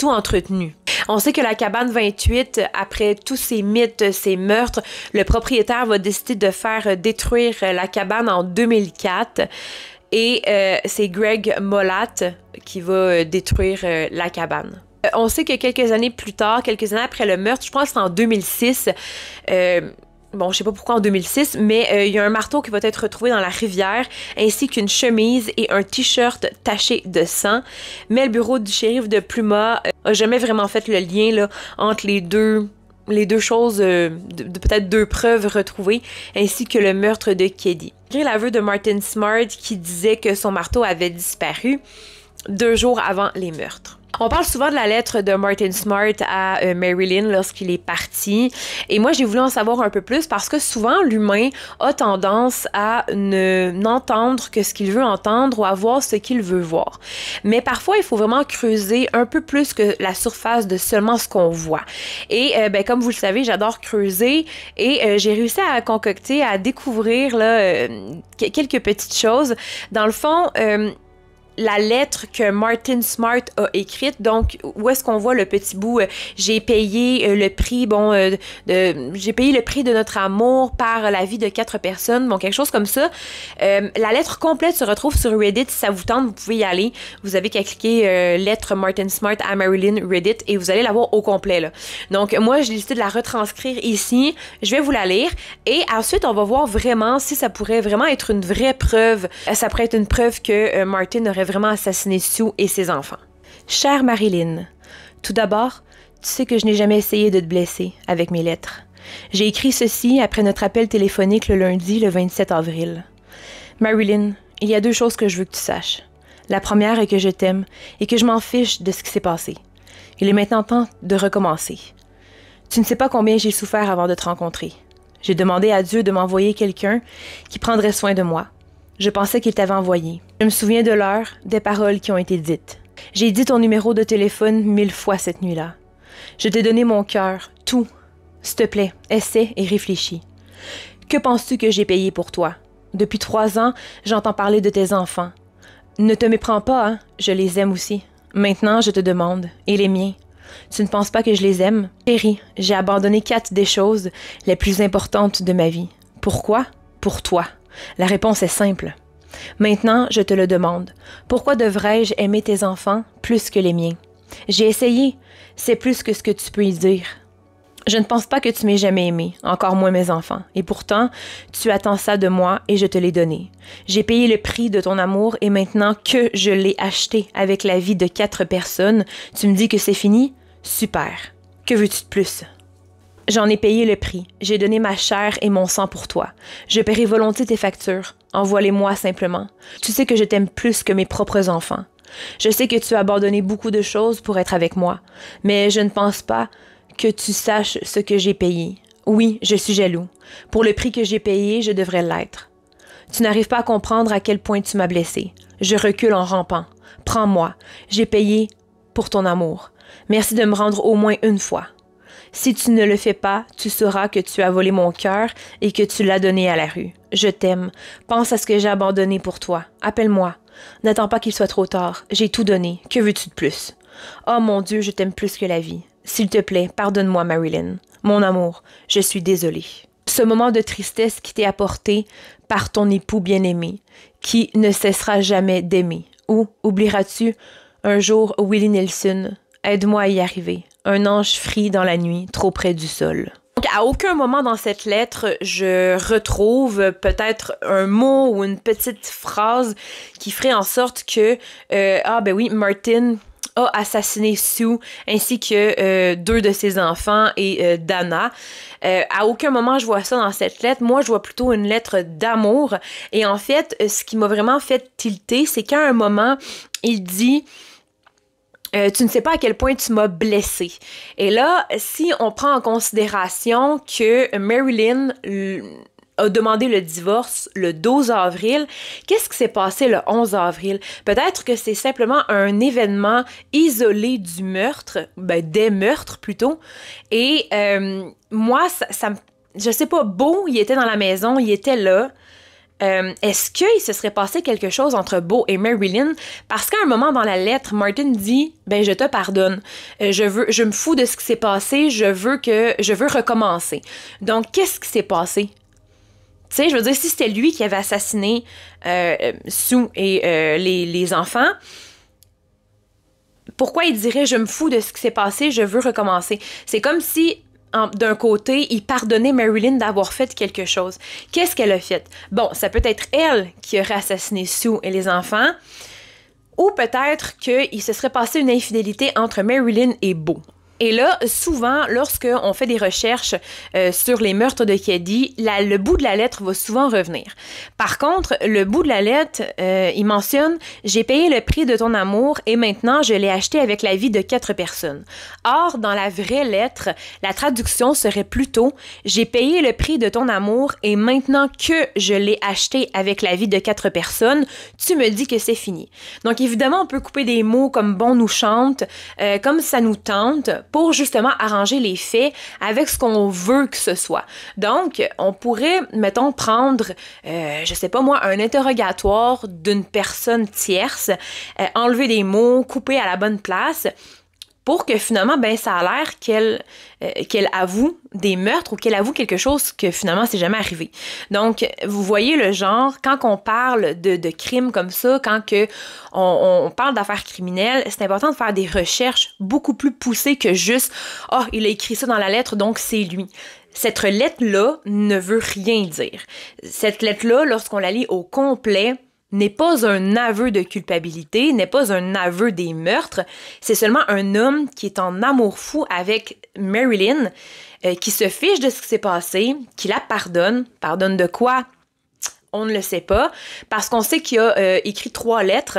[SPEAKER 1] entretenu. On sait que la cabane 28, après tous ces mythes, ces meurtres, le propriétaire va décider de faire détruire la cabane en 2004. Et c'est Greg Mollatt qui va détruire la cabane. On sait que quelques années plus tard, quelques années après le meurtre, je pense que c'est en 2006, bon, je sais pas pourquoi en 2006, mais il y a un marteau qui va être retrouvé dans la rivière, ainsi qu'une chemise et un t-shirt taché de sang. Mais le bureau du shérif de Pluma a jamais vraiment fait le lien là, entre les deux choses, peut-être deux preuves retrouvées, ainsi que le meurtre de Keddie. Malgré l'aveu de Martin Smart qui disait que son marteau avait disparu 2 jours avant les meurtres. On parle souvent de la lettre de Martin Smart à Marilyn lorsqu'il est parti. Et moi, j'ai voulu en savoir un peu plus parce que souvent, l'humain a tendance à n'entendre que ce qu'il veut entendre ou à voir ce qu'il veut voir. Mais parfois, il faut vraiment creuser un peu plus que la surface de seulement ce qu'on voit. Et comme vous le savez, j'adore creuser et j'ai réussi à concocter, à découvrir là, quelques petites choses. Dans le fond, la lettre que Martin Smart a écrite, donc où est-ce qu'on voit le petit bout j'ai payé le prix j'ai payé le prix de notre amour par la vie de 4 personnes, bon quelque chose comme ça. La lettre complète se retrouve sur Reddit, si ça vous tente, vous pouvez y aller. Vous avez qu'à cliquer lettre Martin Smart à Marilyn Reddit et vous allez la voir au complet là. Donc moi j'ai décidé de la retranscrire ici, je vais vous la lire et ensuite on va voir vraiment si ça pourrait vraiment être une vraie preuve. Ça pourrait être une preuve que Martin aurait vraiment assassiné Sue et ses enfants. Chère Marilyn, tout d'abord, tu sais que je n'ai jamais essayé de te blesser avec mes lettres. J'ai écrit ceci après notre appel téléphonique le lundi, le 27 avril. Marilyn, il y a 2 choses que je veux que tu saches. La première est que je t'aime et que je m'en fiche de ce qui s'est passé. Il est maintenant temps de recommencer. Tu ne sais pas combien j'ai souffert avant de te rencontrer. J'ai demandé à Dieu de m'envoyer quelqu'un qui prendrait soin de moi. Je pensais qu'il t'avait envoyé. Je me souviens de l'heure, des paroles qui ont été dites. J'ai dit ton numéro de téléphone 1000 fois cette nuit-là. Je t'ai donné mon cœur, tout. S'il te plaît, essaie et réfléchis. Que penses-tu que j'ai payé pour toi? Depuis 3 ans, j'entends parler de tes enfants. Ne te méprends pas, hein? Je les aime aussi. Maintenant, je te demande, et les miens? Tu ne penses pas que je les aime? Chérie, j'ai abandonné 4 des choses les plus importantes de ma vie. Pourquoi? Pour toi. La réponse est simple. Maintenant, je te le demande. Pourquoi devrais-je aimer tes enfants plus que les miens? J'ai essayé. C'est plus que ce que tu peux y dire. Je ne pense pas que tu m'aies jamais aimé, encore moins mes enfants. Et pourtant, tu attends ça de moi et je te l'ai donné. J'ai payé le prix de ton amour et maintenant que je l'ai acheté avec la vie de 4 personnes, tu me dis que c'est fini? Super. Que veux-tu de plus? J'en ai payé le prix. J'ai donné ma chair et mon sang pour toi. Je paierai volontiers tes factures. Envoie-les-moi simplement. Tu sais que je t'aime plus que mes propres enfants. Je sais que tu as abandonné beaucoup de choses pour être avec moi, mais je ne pense pas que tu saches ce que j'ai payé. Oui, je suis jaloux. Pour le prix que j'ai payé, je devrais l'être. Tu n'arrives pas à comprendre à quel point tu m'as blessé. Je recule en rampant. Prends-moi. J'ai payé pour ton amour. Merci de me rendre au moins une fois. Si tu ne le fais pas, tu sauras que tu as volé mon cœur et que tu l'as donné à la rue. Je t'aime. Pense à ce que j'ai abandonné pour toi. Appelle-moi. N'attends pas qu'il soit trop tard. J'ai tout donné. Que veux-tu de plus? Oh mon Dieu, je t'aime plus que la vie. S'il te plaît, pardonne-moi, Marilyn. Mon amour, je suis désolée. Ce moment de tristesse qui t'est apporté par ton époux bien-aimé, qui ne cessera jamais d'aimer. Ou oublieras-tu un jour Willie Nelson? Aide-moi à y arriver. Un ange frit dans la nuit, trop près du sol. Donc, à aucun moment dans cette lettre, je retrouve peut-être un mot ou une petite phrase qui ferait en sorte que, ah ben oui, Martin a assassiné Sue ainsi que 2 de ses enfants et Dana. À aucun moment je vois ça dans cette lettre. Moi, je vois plutôt une lettre d'amour. Et en fait, ce qui m'a vraiment fait tilter, c'est qu'à un moment, il dit... tu ne sais pas à quel point tu m'as blessé. Et là, si on prend en considération que Marilyn a demandé le divorce le 12 avril, qu'est-ce qui s'est passé le 11 avril? Peut-être que c'est simplement un événement isolé du meurtre, des meurtres plutôt. Et moi, je sais pas, Beau, il était dans la maison, il était là. Est-ce qu'il se serait passé quelque chose entre Beau et Marilyn? Parce qu'à un moment dans la lettre, Martin dit « Ben, je te pardonne. Je me fous de ce qui s'est passé. Je veux recommencer. » Donc, qu'est-ce qui s'est passé? Tu sais, je veux dire, si c'était lui qui avait assassiné Sue et les enfants, pourquoi il dirait « Je me fous de ce qui s'est passé, je veux recommencer ». C'est comme si... d'un côté, il pardonnait Marilyn d'avoir fait quelque chose. Qu'est-ce qu'elle a fait? Bon, ça peut être elle qui aurait assassiné Sue et les enfants, ou peut-être qu'il se serait passé une infidélité entre Marilyn et Beau. Et là, souvent, lorsqu'on fait des recherches sur les meurtres de Keddie, le bout de la lettre va souvent revenir. Par contre, le bout de la lettre, il mentionne « J'ai payé le prix de ton amour et maintenant je l'ai acheté avec la vie de 4 personnes. » Or, dans la vraie lettre, la traduction serait plutôt « J'ai payé le prix de ton amour et maintenant que je l'ai acheté avec la vie de 4 personnes, tu me dis que c'est fini. » Donc, évidemment, on peut couper des mots comme « bon nous chante », comme ça nous tente, pour justement arranger les faits avec ce qu'on veut que ce soit. Donc, on pourrait, mettons, prendre, je sais pas moi, un interrogatoire d'une personne tierce, enlever des mots, couper à la bonne place, pour que finalement, ça a l'air qu'elle avoue des meurtres ou qu'elle avoue quelque chose que finalement, c'est jamais arrivé. Donc, vous voyez le genre, quand on parle de crimes comme ça, quand on parle d'affaires criminelles, c'est important de faire des recherches beaucoup plus poussées que juste « Ah, il a écrit ça dans la lettre, donc c'est lui ». Cette lettre-là ne veut rien dire. Cette lettre-là, lorsqu'on la lit au complet, n'est pas un aveu de culpabilité, n'est pas un aveu des meurtres, c'est seulement un homme qui est en amour fou avec Marilyn, qui se fiche de ce qui s'est passé, qui la pardonne. Pardonne de quoi? On ne le sait pas, parce qu'on sait qu'il a écrit 3 lettres.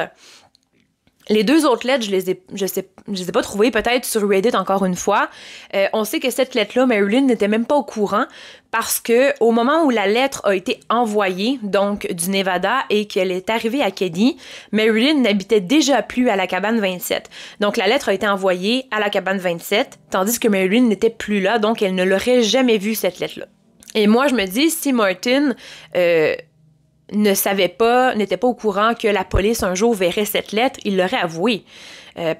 [SPEAKER 1] Les 2 autres lettres, je les ai pas trouvées, peut-être sur Reddit encore une fois. On sait que cette lettre-là, Marilyn n'était même pas au courant parce que au moment où la lettre a été envoyée, donc du Nevada, et qu'elle est arrivée à Keddie, Marilyn n'habitait déjà plus à la cabane 27. Donc la lettre a été envoyée à la cabane 27, tandis que Marilyn n'était plus là, donc elle ne l'aurait jamais vue, cette lettre-là. Et moi, je me dis, si Martin... n'était pas au courant que la police un jour verrait cette lettre, il l'aurait avoué.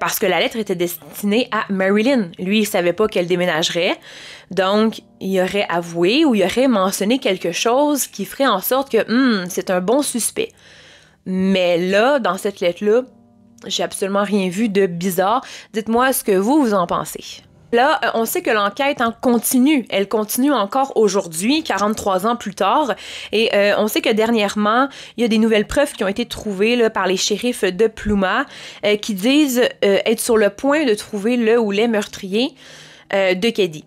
[SPEAKER 1] Parce que la lettre était destinée à Marilyn. Lui, il savait pas qu'elle déménagerait. Donc, il aurait avoué ou il aurait mentionné quelque chose qui ferait en sorte que c'est un bon suspect. Mais là, dans cette lettre-là, j'ai absolument rien vu de bizarre. Dites-moi ce que vous en pensez. Là, on sait que l'enquête continue. Elle continue encore aujourd'hui, 43 ans plus tard. Et on sait que dernièrement, il y a des nouvelles preuves qui ont été trouvées là, par les shérifs de Pluma qui disent être sur le point de trouver le ou les meurtriers de Keddie.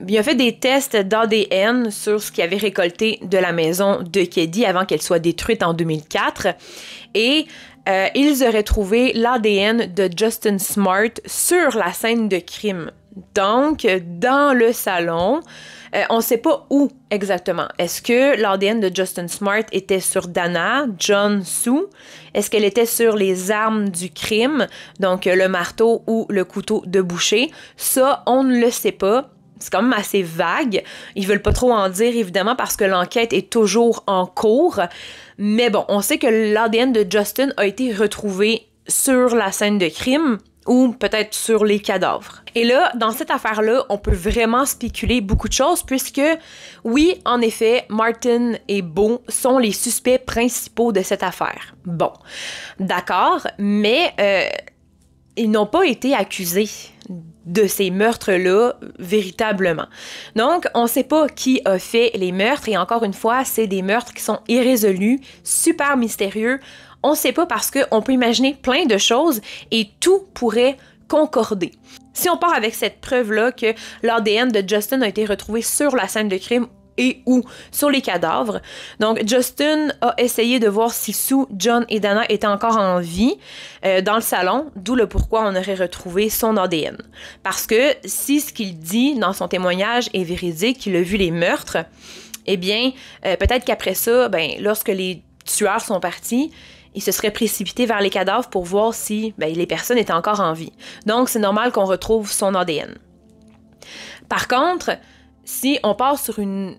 [SPEAKER 1] Il a fait des tests d'ADN sur ce qu'il avait récolté de la maison de Keddie avant qu'elle soit détruite en 2004. Et ils auraient trouvé l'ADN de Justin Smart sur la scène de crime. Donc, dans le salon, on ne sait pas où exactement. Est-ce que l'ADN de Justin Smart était sur Dana, John, Sue? Est-ce qu'elle était sur les armes du crime, donc le marteau ou le couteau de boucher? Ça, on ne le sait pas. C'est quand même assez vague. Ils veulent pas trop en dire, évidemment, parce que l'enquête est toujours en cours. Mais bon, on sait que l'ADN de Justin a été retrouvé sur la scène de crime ou peut-être sur les cadavres. Et là, dans cette affaire-là, on peut vraiment spéculer beaucoup de choses puisque, oui, en effet, Martin et Beau sont les suspects principaux de cette affaire. Bon, d'accord, mais ils n'ont pas été accusés de ces meurtres-là véritablement. Donc, on ne sait pas qui a fait les meurtres et encore une fois, c'est des meurtres qui sont irrésolus, super mystérieux. On ne sait pas parce qu'on peut imaginer plein de choses et tout pourrait concorder. Si on part avec cette preuve-là que l'ADN de Justin a été retrouvé sur la scène de crime et ou sur les cadavres. Donc, Justin a essayé de voir si Sue, John et Dana étaient encore en vie dans le salon, d'où le pourquoi on aurait retrouvé son ADN. Parce que si ce qu'il dit dans son témoignage est véridique, qu'il a vu les meurtres, eh bien, peut-être qu'après ça, lorsque les tueurs sont partis, il se serait précipité vers les cadavres pour voir si les personnes étaient encore en vie. Donc, c'est normal qu'on retrouve son ADN. Par contre, si on part sur une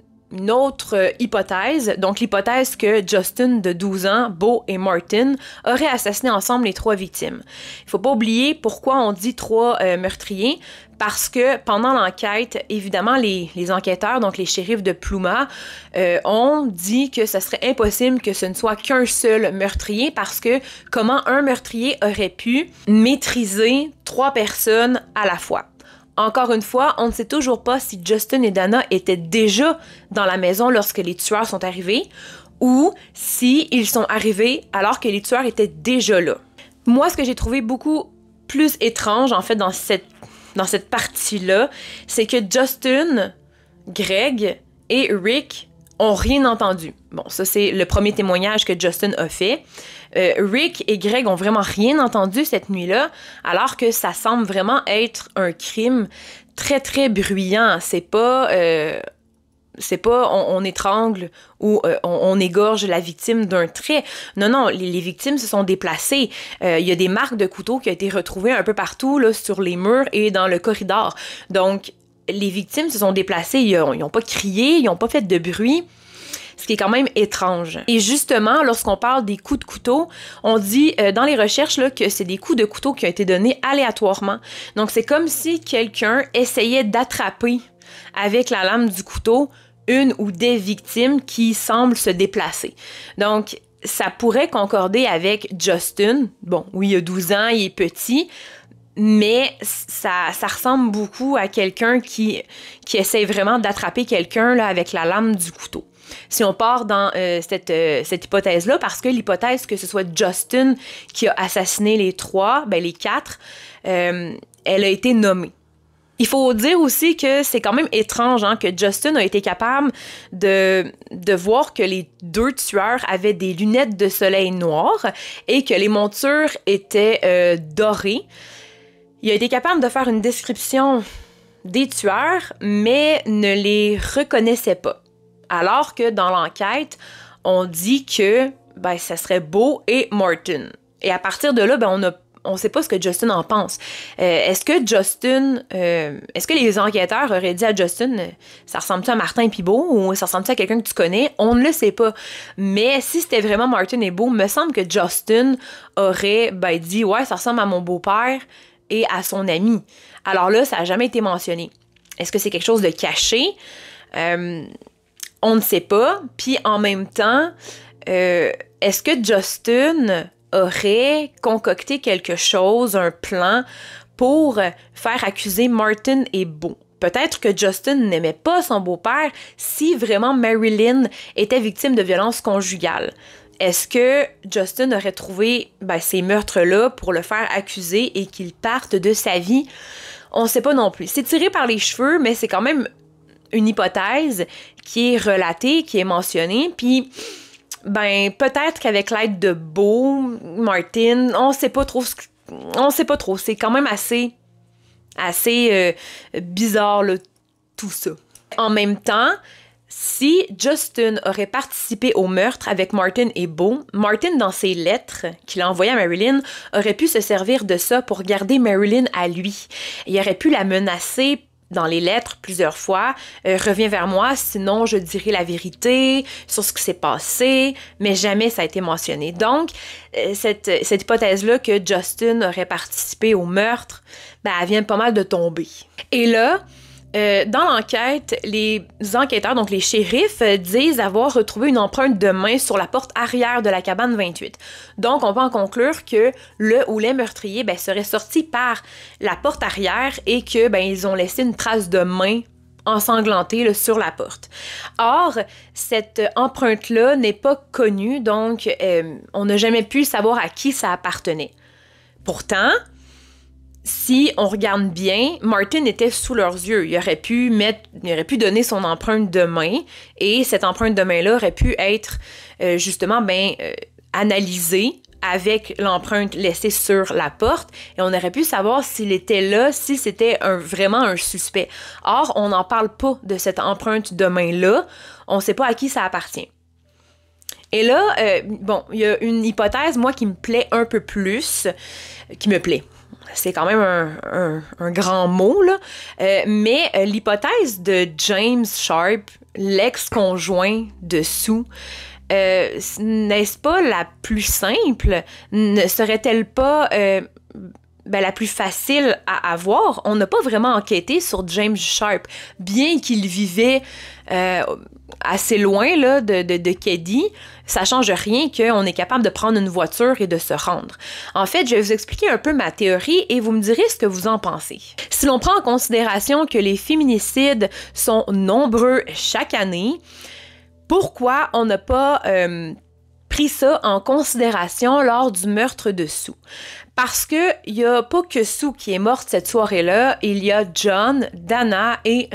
[SPEAKER 1] autre hypothèse, donc l'hypothèse que Justin, de 12 ans, Beau et Martin auraient assassiné ensemble les 3 victimes. Il faut pas oublier pourquoi on dit 3 meurtriers, parce que pendant l'enquête, évidemment, les enquêteurs, donc les shérifs de Pluma, ont dit que ce serait impossible que ce ne soit qu'un seul meurtrier, parce que comment un meurtrier aurait pu maîtriser 3 personnes à la fois? Encore une fois, on ne sait toujours pas si Justin et Dana étaient déjà dans la maison lorsque les tueurs sont arrivés ou si ils sont arrivés alors que les tueurs étaient déjà là. Moi, ce que j'ai trouvé beaucoup plus étrange, en fait, dans cette partie-là, c'est que Justin, Greg et Rick ont rien entendu. Bon, ça, c'est le premier témoignage que Justin a fait. Rick et Greg ont vraiment rien entendu cette nuit-là, alors que ça semble vraiment être un crime très, très bruyant. C'est pas on étrangle ou on égorge la victime d'un trait. Non, les victimes se sont déplacées. Il y a des marques de couteau qui ont été retrouvées un peu partout là, sur les murs et dans le corridor. Donc, les victimes se sont déplacées, ils n'ont pas crié, ils n'ont pas fait de bruit, ce qui est quand même étrange. Et justement, lorsqu'on parle des coups de couteau, on dit dans les recherches là, que c'est des coups de couteau qui ont été donnés aléatoirement. Donc, c'est comme si quelqu'un essayait d'attraper avec la lame du couteau une ou des victimes qui semblent se déplacer. Donc, ça pourrait concorder avec Justin. Bon, oui, il a 12 ans, il est petit, mais ça ressemble beaucoup à quelqu'un qui essaie vraiment d'attraper quelqu'un là, avec la lame du couteau. Si on part dans cette hypothèse-là, parce que l'hypothèse que ce soit Justin qui a assassiné les 4, elle a été nommée. Il faut dire aussi que c'est quand même étrange que Justin a été capable de voir que les 2 tueurs avaient des lunettes de soleil noires et que les montures étaient dorées. Il a été capable de faire une description des tueurs, mais ne les reconnaissait pas. Alors que dans l'enquête, on dit que ça serait Beau et Martin. Et à partir de là, on ne sait pas ce que Justin en pense. Est-ce que les enquêteurs auraient dit à Justin, ça ressemble-tu à Martin et Beau ou ça ressemble-tu à quelqu'un que tu connais? On ne le sait pas. Mais si c'était vraiment Martin et Beau, me semble que Justin aurait dit, ouais, ça ressemble à mon beau-père et à son ami. Alors là, ça n'a jamais été mentionné. Est-ce que c'est quelque chose de caché? On ne sait pas. Puis en même temps, est-ce que Justin aurait concocté quelque chose, un plan, pour faire accuser Martin et Beau? Peut-être que Justin n'aimait pas son beau-père si vraiment Marilyn était victime de violences conjugales. Est-ce que Justin aurait trouvé ces meurtres-là pour le faire accuser et qu'il parte de sa vie? On ne sait pas non plus. C'est tiré par les cheveux, mais c'est quand même une hypothèse qui est relatée, qui est mentionnée. Puis, peut-être qu'avec l'aide de Beau, Martin, on sait pas trop. C'est quand même assez bizarre, là, tout ça. En même temps, si Justin aurait participé au meurtre avec Martin et Beau, Martin, dans ses lettres qu'il a envoyées à Marilyn, aurait pu se servir de ça pour garder Marilyn à lui. Il aurait pu la menacer dans les lettres plusieurs fois, reviens vers moi, sinon je dirai la vérité sur ce qui s'est passé, mais jamais ça a été mentionné. Donc, cette hypothèse-là que Justin aurait participé au meurtre, elle vient pas mal de tomber. Et là, Dans l'enquête, les enquêteurs, donc les shérifs, disent avoir retrouvé une empreinte de main sur la porte arrière de la cabane 28. Donc, on peut en conclure que le ou les meurtriers seraient sortis par la porte arrière et que ils ont laissé une trace de main ensanglantée là, sur la porte. Or, cette empreinte-là n'est pas connue, donc on n'a jamais pu savoir à qui ça appartenait. Pourtant, si on regarde bien, Martin était sous leurs yeux. Il aurait pu donner son empreinte de main et cette empreinte de main-là aurait pu être justement analysée avec l'empreinte laissée sur la porte et on aurait pu savoir s'il était là, si c'était vraiment un suspect. Or, on n'en parle pas de cette empreinte de main-là. On ne sait pas à qui ça appartient. Et là, il y a une hypothèse, moi, qui me plaît un peu plus, qui me plaît. C'est quand même un grand mot, là. Mais l'hypothèse de James Sharp, l'ex-conjoint de Sue, n'est-ce pas la plus simple? Ne serait-elle pas la plus facile à avoir? On n'a pas vraiment enquêté sur James Sharp, bien qu'il vivait assez loin là, de Keddie. Ça change rien qu'on est capable de prendre une voiture et de se rendre. En fait, je vais vous expliquer un peu ma théorie et vous me direz ce que vous en pensez. Si l'on prend en considération que les féminicides sont nombreux chaque année, pourquoi on n'a pas pris ça en considération lors du meurtre de Sue? Parce que il y a pas que Sue qui est morte cette soirée-là, il y a John, Dana et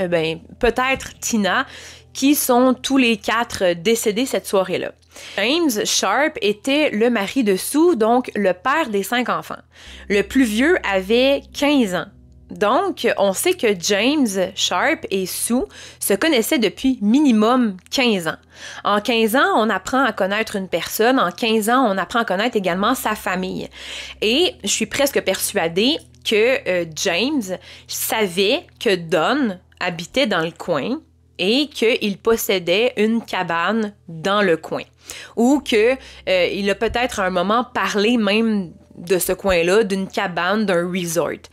[SPEAKER 1] peut-être Tina qui sont tous les 4 décédés cette soirée-là. James Sharp était le mari de Sue, donc le père des 5 enfants. Le plus vieux avait 15 ans. Donc, on sait que James Sharp et Sue se connaissaient depuis minimum 15 ans. En 15 ans, on apprend à connaître une personne. En 15 ans, on apprend à connaître également sa famille. Et je suis presque persuadée que James savait que Don habitait dans le coin et qu'il possédait une cabane dans le coin. Ou qu'il a peut-être à un moment parlé même de ce coin-là, d'une cabane, d'un resort.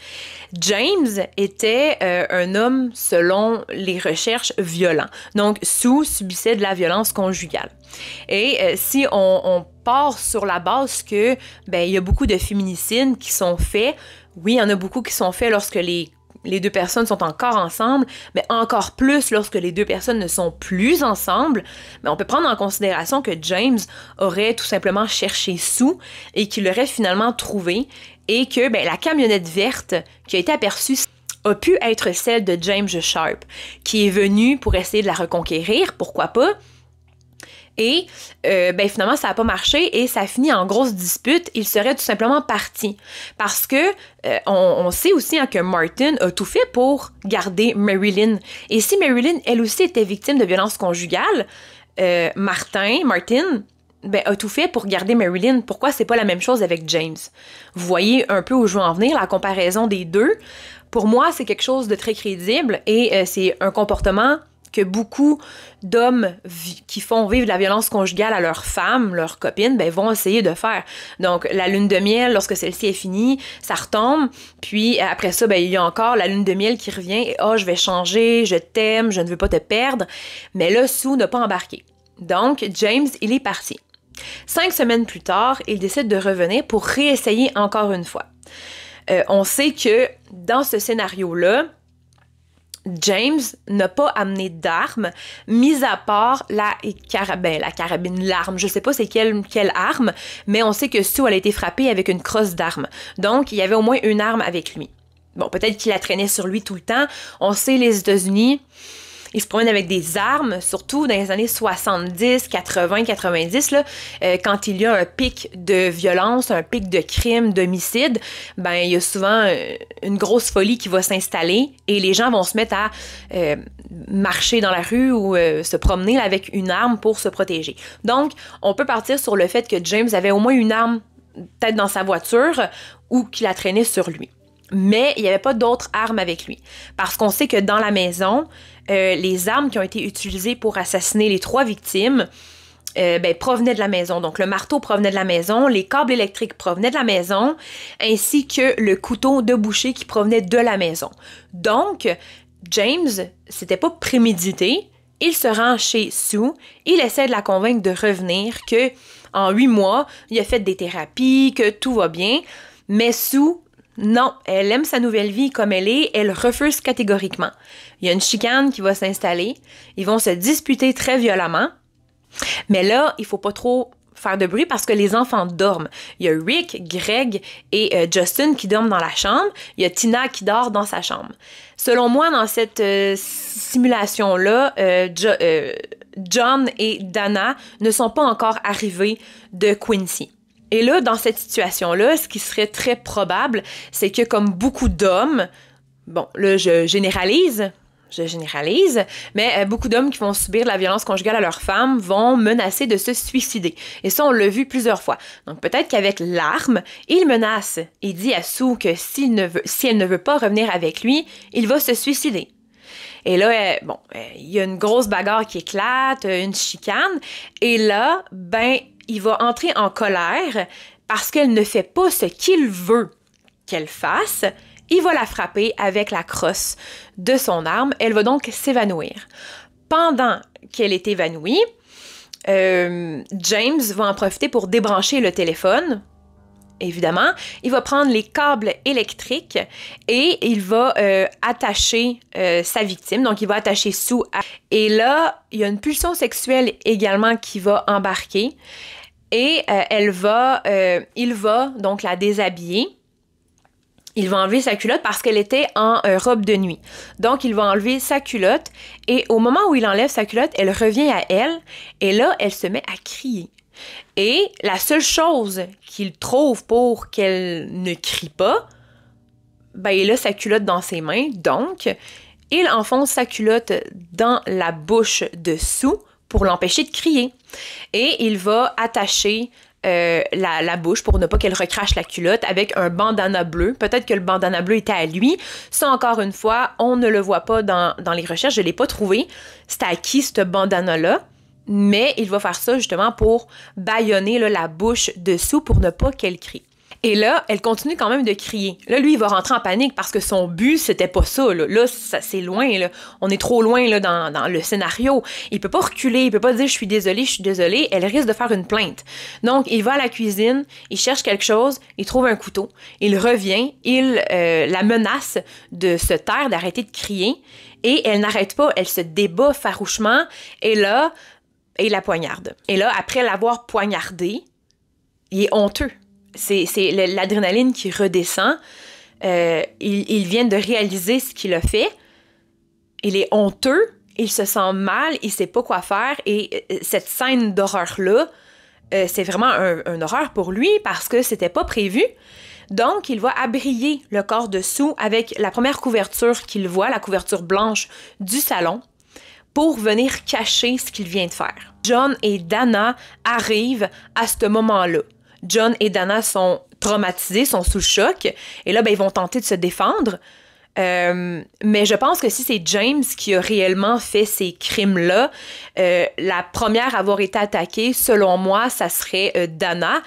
[SPEAKER 1] James était un homme, selon les recherches, violent. Donc, Sue subissait de la violence conjugale. Et si on part sur la base que il y a beaucoup de féminicides qui sont faits, oui, il y en a beaucoup qui sont faits lorsque les 2 personnes sont encore ensemble, mais encore plus lorsque les 2 personnes ne sont plus ensemble, mais on peut prendre en considération que James aurait tout simplement cherché Sue et qu'il l'aurait finalement trouvée et que la camionnette verte qui a été aperçue a pu être celle de James Sharp, qui est venu pour essayer de la reconquérir, pourquoi pas. Et finalement, ça n'a pas marché et ça a fini en grosse dispute. Il serait tout simplement parti. Parce que on sait aussi que Martin a tout fait pour garder Marilyn. Et si Marilyn, elle aussi, était victime de violences conjugales, Martin a tout fait pour garder Marilyn. Pourquoi c'est pas la même chose avec James? Vous voyez un peu où je veux en venir, la comparaison des deux. Pour moi, c'est quelque chose de très crédible et c'est un comportement que beaucoup d'hommes qui font vivre de la violence conjugale à leurs femmes, leurs copines, vont essayer de faire. Donc, la lune de miel, lorsque celle-ci est finie, ça retombe. Puis, après ça, il y a encore la lune de miel qui revient. Et, je vais changer, je t'aime, je ne veux pas te perdre. Mais là, Sue n'a pas embarqué. Donc, James, il est parti. 5 semaines plus tard, il décide de revenir pour réessayer encore une fois. On sait que dans ce scénario-là, James n'a pas amené d'armes, mis à part la carabine, l'arme. Je sais pas c'est quelle arme, mais on sait que Sue, elle a été frappée avec une crosse d'arme. Donc, il y avait au moins une arme avec lui. Bon, peut-être qu'il la traînait sur lui tout le temps. On sait, les États-Unis, ils se promènent avec des armes, surtout dans les années 70, 80, 90, là, quand il y a un pic de violence, un pic de crime, d'homicide, il y a souvent une grosse folie qui va s'installer et les gens vont se mettre à marcher dans la rue ou se promener avec une arme pour se protéger. Donc, on peut partir sur le fait que James avait au moins une arme, peut-être dans sa voiture, ou qu'il la traînait sur lui. Mais il n'y avait pas d'autres armes avec lui. Parce qu'on sait que dans la maison, les armes qui ont été utilisées pour assassiner les 3 victimes provenaient de la maison. Donc, le marteau provenait de la maison, les câbles électriques provenaient de la maison, ainsi que le couteau de boucher qui provenait de la maison. Donc, James, c'était pas prémédité. Il se rend chez Sue, il essaie de la convaincre de revenir, que en 8 mois, il a fait des thérapies, que tout va bien. Mais Sue, non, elle aime sa nouvelle vie comme elle est, elle refuse catégoriquement. Il y a une chicane qui va s'installer, ils vont se disputer très violemment. Mais là, il faut pas trop faire de bruit parce que les enfants dorment. Il y a Rick, Greg et Justin qui dorment dans la chambre. Il y a Tina qui dort dans sa chambre. Selon moi, dans cette simulation-là, John et Dana ne sont pas encore arrivés de Quincy. Et là, dans cette situation-là, ce qui serait très probable, c'est que comme beaucoup d'hommes, bon, là, je généralise, mais beaucoup d'hommes qui vont subir de la violence conjugale à leurs femmes vont menacer de se suicider. Et ça, on l'a vu plusieurs fois. Donc peut-être qu'avec l'arme, il menace et dit à Sue que si elle ne veut pas revenir avec lui, il va se suicider. Et là, il y a une grosse bagarre qui éclate, une chicane, et là, il va entrer en colère parce qu'elle ne fait pas ce qu'il veut qu'elle fasse. Il va la frapper avec la crosse de son arme. Elle va donc s'évanouir. Pendant qu'elle est évanouie, James va en profiter pour débrancher le téléphone. Évidemment, il va prendre les câbles électriques et il va attacher sa victime. Donc, il va attacher Sue. Et là, il y a une pulsion sexuelle également qui va embarquer. Et il va donc la déshabiller. Il va enlever sa culotte parce qu'elle était en robe de nuit. Donc, il va enlever sa culotte et au moment où il enlève sa culotte, elle revient à elle et là, elle se met à crier. Et la seule chose qu'il trouve pour qu'elle ne crie pas, il a sa culotte dans ses mains. Donc, il enfonce sa culotte dans la bouche de Sue pour l'empêcher de crier. Et il va attacher la bouche pour ne pas qu'elle recrache la culotte avec un bandana bleu. Peut-être que le bandana bleu était à lui. Ça, encore une fois, on ne le voit pas dans les recherches. Je ne l'ai pas trouvé. C'était à qui, ce bandana-là? Mais il va faire ça justement pour bâillonner la bouche de Sue pour ne pas qu'elle crie. Et là, elle continue quand même de crier. Là, lui, il va rentrer en panique parce que son but, c'était pas ça. Là, c'est loin. Là. On est trop loin là, dans le scénario. Il peut pas reculer, il peut pas dire « je suis désolé ». Elle risque de faire une plainte. Donc, il va à la cuisine, il cherche quelque chose, il trouve un couteau, il revient, il la menace de se taire, d'arrêter de crier. Et elle n'arrête pas, elle se débat farouchement. Et là, il la poignarde. Et là, après l'avoir poignardé, il est honteux. C'est l'adrénaline qui redescend. Il vient de réaliser ce qu'il a fait. Il est honteux. Il se sent mal. Il sait pas quoi faire. Et cette scène d'horreur-là, c'est vraiment un horreur pour lui parce que c'était pas prévu. Donc, il va abrier le corps de Sue avec la première couverture qu'il voit, la couverture blanche du salon, pour venir cacher ce qu'il vient de faire. John et Dana arrivent à ce moment-là. John et Dana sont traumatisés, sont sous le choc, et là, ils vont tenter de se défendre. Mais je pense que si c'est James qui a réellement fait ces crimes-là, la première à avoir été attaquée, selon moi, ça serait Dana.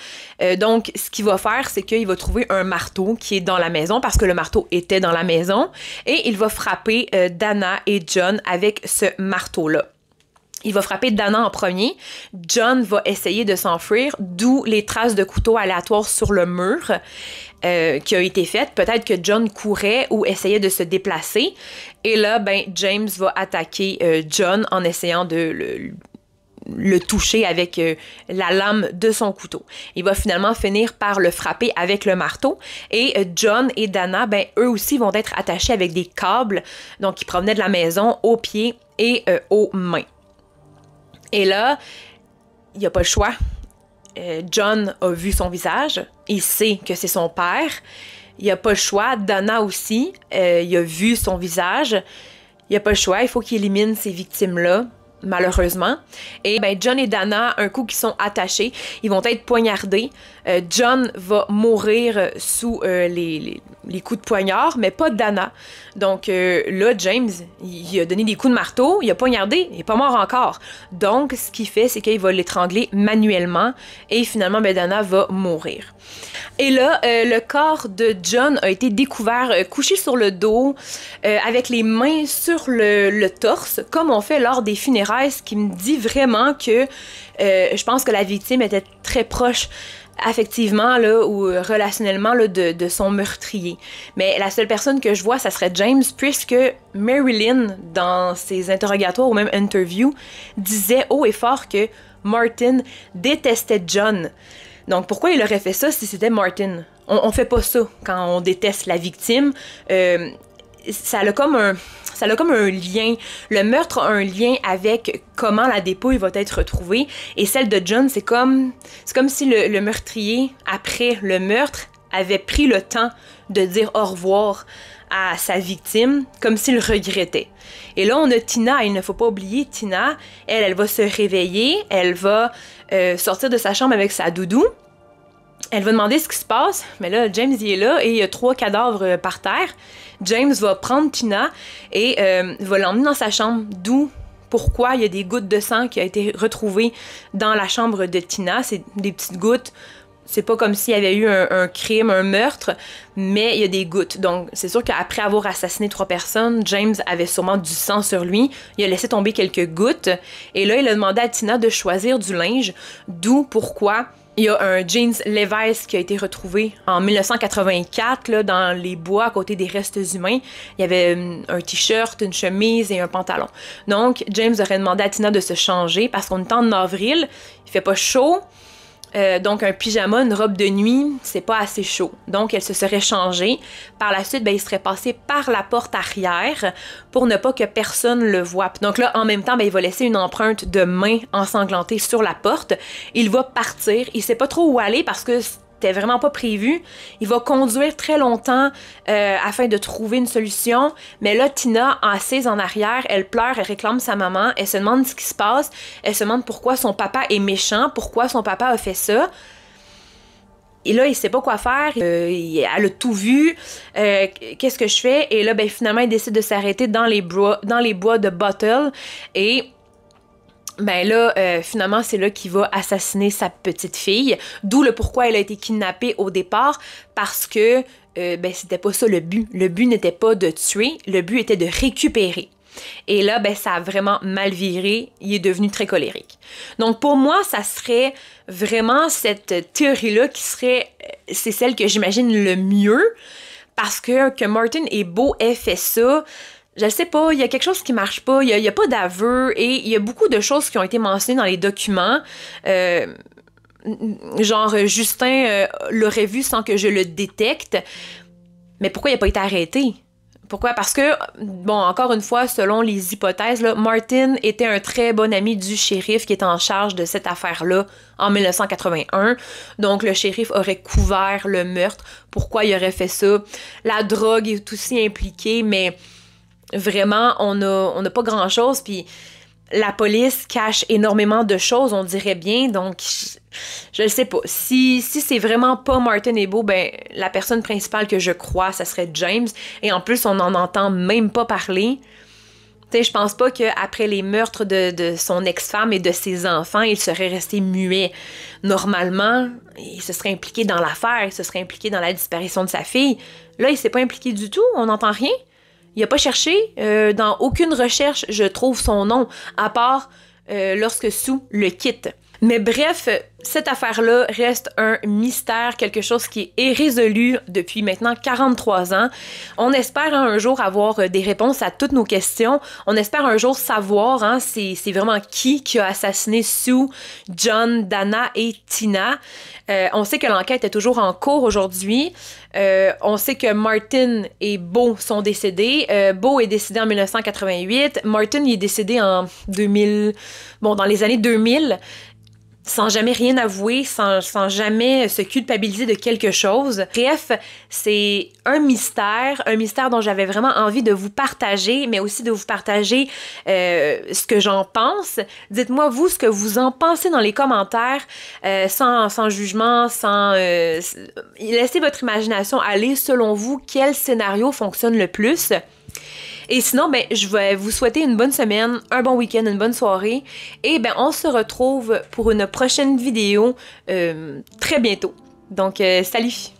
[SPEAKER 1] Donc, ce qu'il va faire, c'est qu'il va trouver un marteau qui est dans la maison, parce que le marteau était dans la maison, et il va frapper Dana et John avec ce marteau-là. Il va frapper Dana en premier. John va essayer de s'enfuir, d'où les traces de couteau aléatoires sur le mur qui a été faites. Peut-être que John courait ou essayait de se déplacer. Et là, James va attaquer John en essayant de le toucher avec la lame de son couteau. Il va finalement finir par le frapper avec le marteau. Et John et Dana, eux aussi vont être attachés avec des câbles, donc qui provenaient de la maison, aux pieds et aux mains. Et là, il n'y a pas le choix. John a vu son visage. Il sait que c'est son père. Il n'y a pas le choix. Dana aussi, il a vu son visage. Il n'y a pas le choix. Il faut qu'il élimine ces victimes-là malheureusement. Et ben John et Dana, un coup qu'ils sont attachés, ils vont être poignardés. John va mourir sous les coups de poignard, mais pas Dana. Donc là, James, il a donné des coups de marteau, il a poignardé, il est pas mort encore. Donc, ce qu'il fait, c'est qu'il va l'étrangler manuellement et finalement, ben, Dana va mourir. Et là, le corps de John a été découvert couché sur le dos, avec les mains sur le torse, comme on fait lors des funérailles, ce qui me dit vraiment que je pense que la victime était très proche affectivement là, ou relationnellement là, de son meurtrier. Mais la seule personne que je vois, ça serait James, puisque Marilyn, dans ses interrogatoires ou même interviews, disait haut et fort que Martin détestait John. Donc pourquoi il aurait fait ça si c'était Martin? On fait pas ça quand on déteste la victime. Ça a comme un lien. Le meurtre a un lien avec comment la dépouille va être retrouvée. Et celle de John, c'est comme si le meurtrier, après le meurtre, avait pris le temps de dire au revoir à sa victime, comme s'il regrettait. Et là, on a Tina. Il ne faut pas oublier, Tina, elle va se réveiller, elle va sortir de sa chambre avec sa doudou. Elle va demander ce qui se passe, mais là, James il est là et il y a 3 cadavres par terre. James va prendre Tina et va l'emmener dans sa chambre, d'où pourquoi il y a des gouttes de sang qui ont été retrouvées dans la chambre de Tina. C'est des petites gouttes. C'est pas comme s'il y avait eu un crime, un meurtre, mais il y a des gouttes. Donc, c'est sûr qu'après avoir assassiné 3 personnes, James avait sûrement du sang sur lui. Il a laissé tomber quelques gouttes. Et là, il a demandé à Tina de choisir du linge, d'où pourquoi il y a un jeans Levi's qui a été retrouvé en 1984 là, dans les bois à côté des restes humains. Il y avait un t-shirt, une chemise et un pantalon. Donc, James aurait demandé à Tina de se changer parce qu'on est en avril, il fait pas chaud. Donc un pyjama, une robe de nuit, c'est pas assez chaud. Donc elle se serait changée. Par la suite, ben, il serait passé par la porte arrière pour ne pas que personne le voie. Donc là, en même temps, ben, il va laisser une empreinte de main ensanglantée sur la porte. Il va partir. Il sait pas trop où aller parce que c'était vraiment pas prévu. Il va conduire très longtemps afin de trouver une solution. Mais là, Tina, assise en arrière, elle pleure, elle réclame sa maman. Elle se demande ce qui se passe. Elle se demande pourquoi son papa est méchant, pourquoi son papa a fait ça. Et là, il sait pas quoi faire. Elle a tout vu. Qu'est-ce que je fais? Et là, ben, finalement, il décide de s'arrêter dans les bois de Bottle. Et ben là, finalement, c'est là qu'il va assassiner sa petite fille. D'où le pourquoi elle a été kidnappée au départ, parce que ben c'était pas ça le but. Le but n'était pas de tuer, le but était de récupérer. Et là, ben ça a vraiment mal viré, il est devenu très colérique. Donc pour moi, ça serait vraiment cette théorie-là qui serait, c'est celle que j'imagine le mieux, parce que Martin et Beau aient fait ça, je sais pas, il y a quelque chose qui marche pas, il y a pas d'aveu et il y a beaucoup de choses qui ont été mentionnées dans les documents. Genre, Justin l'aurait vu sans que je le détecte. Mais pourquoi il n'a pas été arrêté? Pourquoi? Parce que, bon, encore une fois, selon les hypothèses, là, Martin était un très bon ami du shérif qui était en charge de cette affaire-là en 1981. Donc, le shérif aurait couvert le meurtre. Pourquoi il aurait fait ça? La drogue est aussi impliquée, mais vraiment, on n'a pas grand-chose, puis la police cache énormément de choses, on dirait bien, donc je ne sais pas. Si c'est vraiment pas Martin et Beau, ben la personne principale que je crois, ça serait James, et en plus, on n'en entend même pas parler. Tu sais, je pense pas qu'après les meurtres de son ex-femme et de ses enfants, il serait resté muet. Normalement, il se serait impliqué dans l'affaire, il se serait impliqué dans la disparition de sa fille. Là, il s'est pas impliqué du tout, on n'entend rien. Il n'a pas cherché, dans aucune recherche, je trouve son nom, à part lorsque Sue le quitte. Mais bref, cette affaire-là reste un mystère, quelque chose qui est irrésolu depuis maintenant 43 ans. On espère un jour avoir des réponses à toutes nos questions. On espère un jour savoir c'est vraiment qui a assassiné Sue, John, Dana et Tina. On sait que l'enquête est toujours en cours aujourd'hui. On sait que Martin et Beau sont décédés. Beau est décédé en 1988. Martin il est décédé en 2000, bon, dans les années 2000. sans jamais rien avouer, sans jamais se culpabiliser de quelque chose. Bref, c'est un mystère dont j'avais vraiment envie de vous partager, mais aussi de vous partager ce que j'en pense. Dites-moi, vous, ce que vous en pensez dans les commentaires, sans jugement, laissez votre imagination aller. Selon vous, quel scénario fonctionne le plus? Et sinon, ben, je vais vous souhaiter une bonne semaine, un bon week-end, une bonne soirée. Et ben, on se retrouve pour une prochaine vidéo très bientôt. Donc, salut!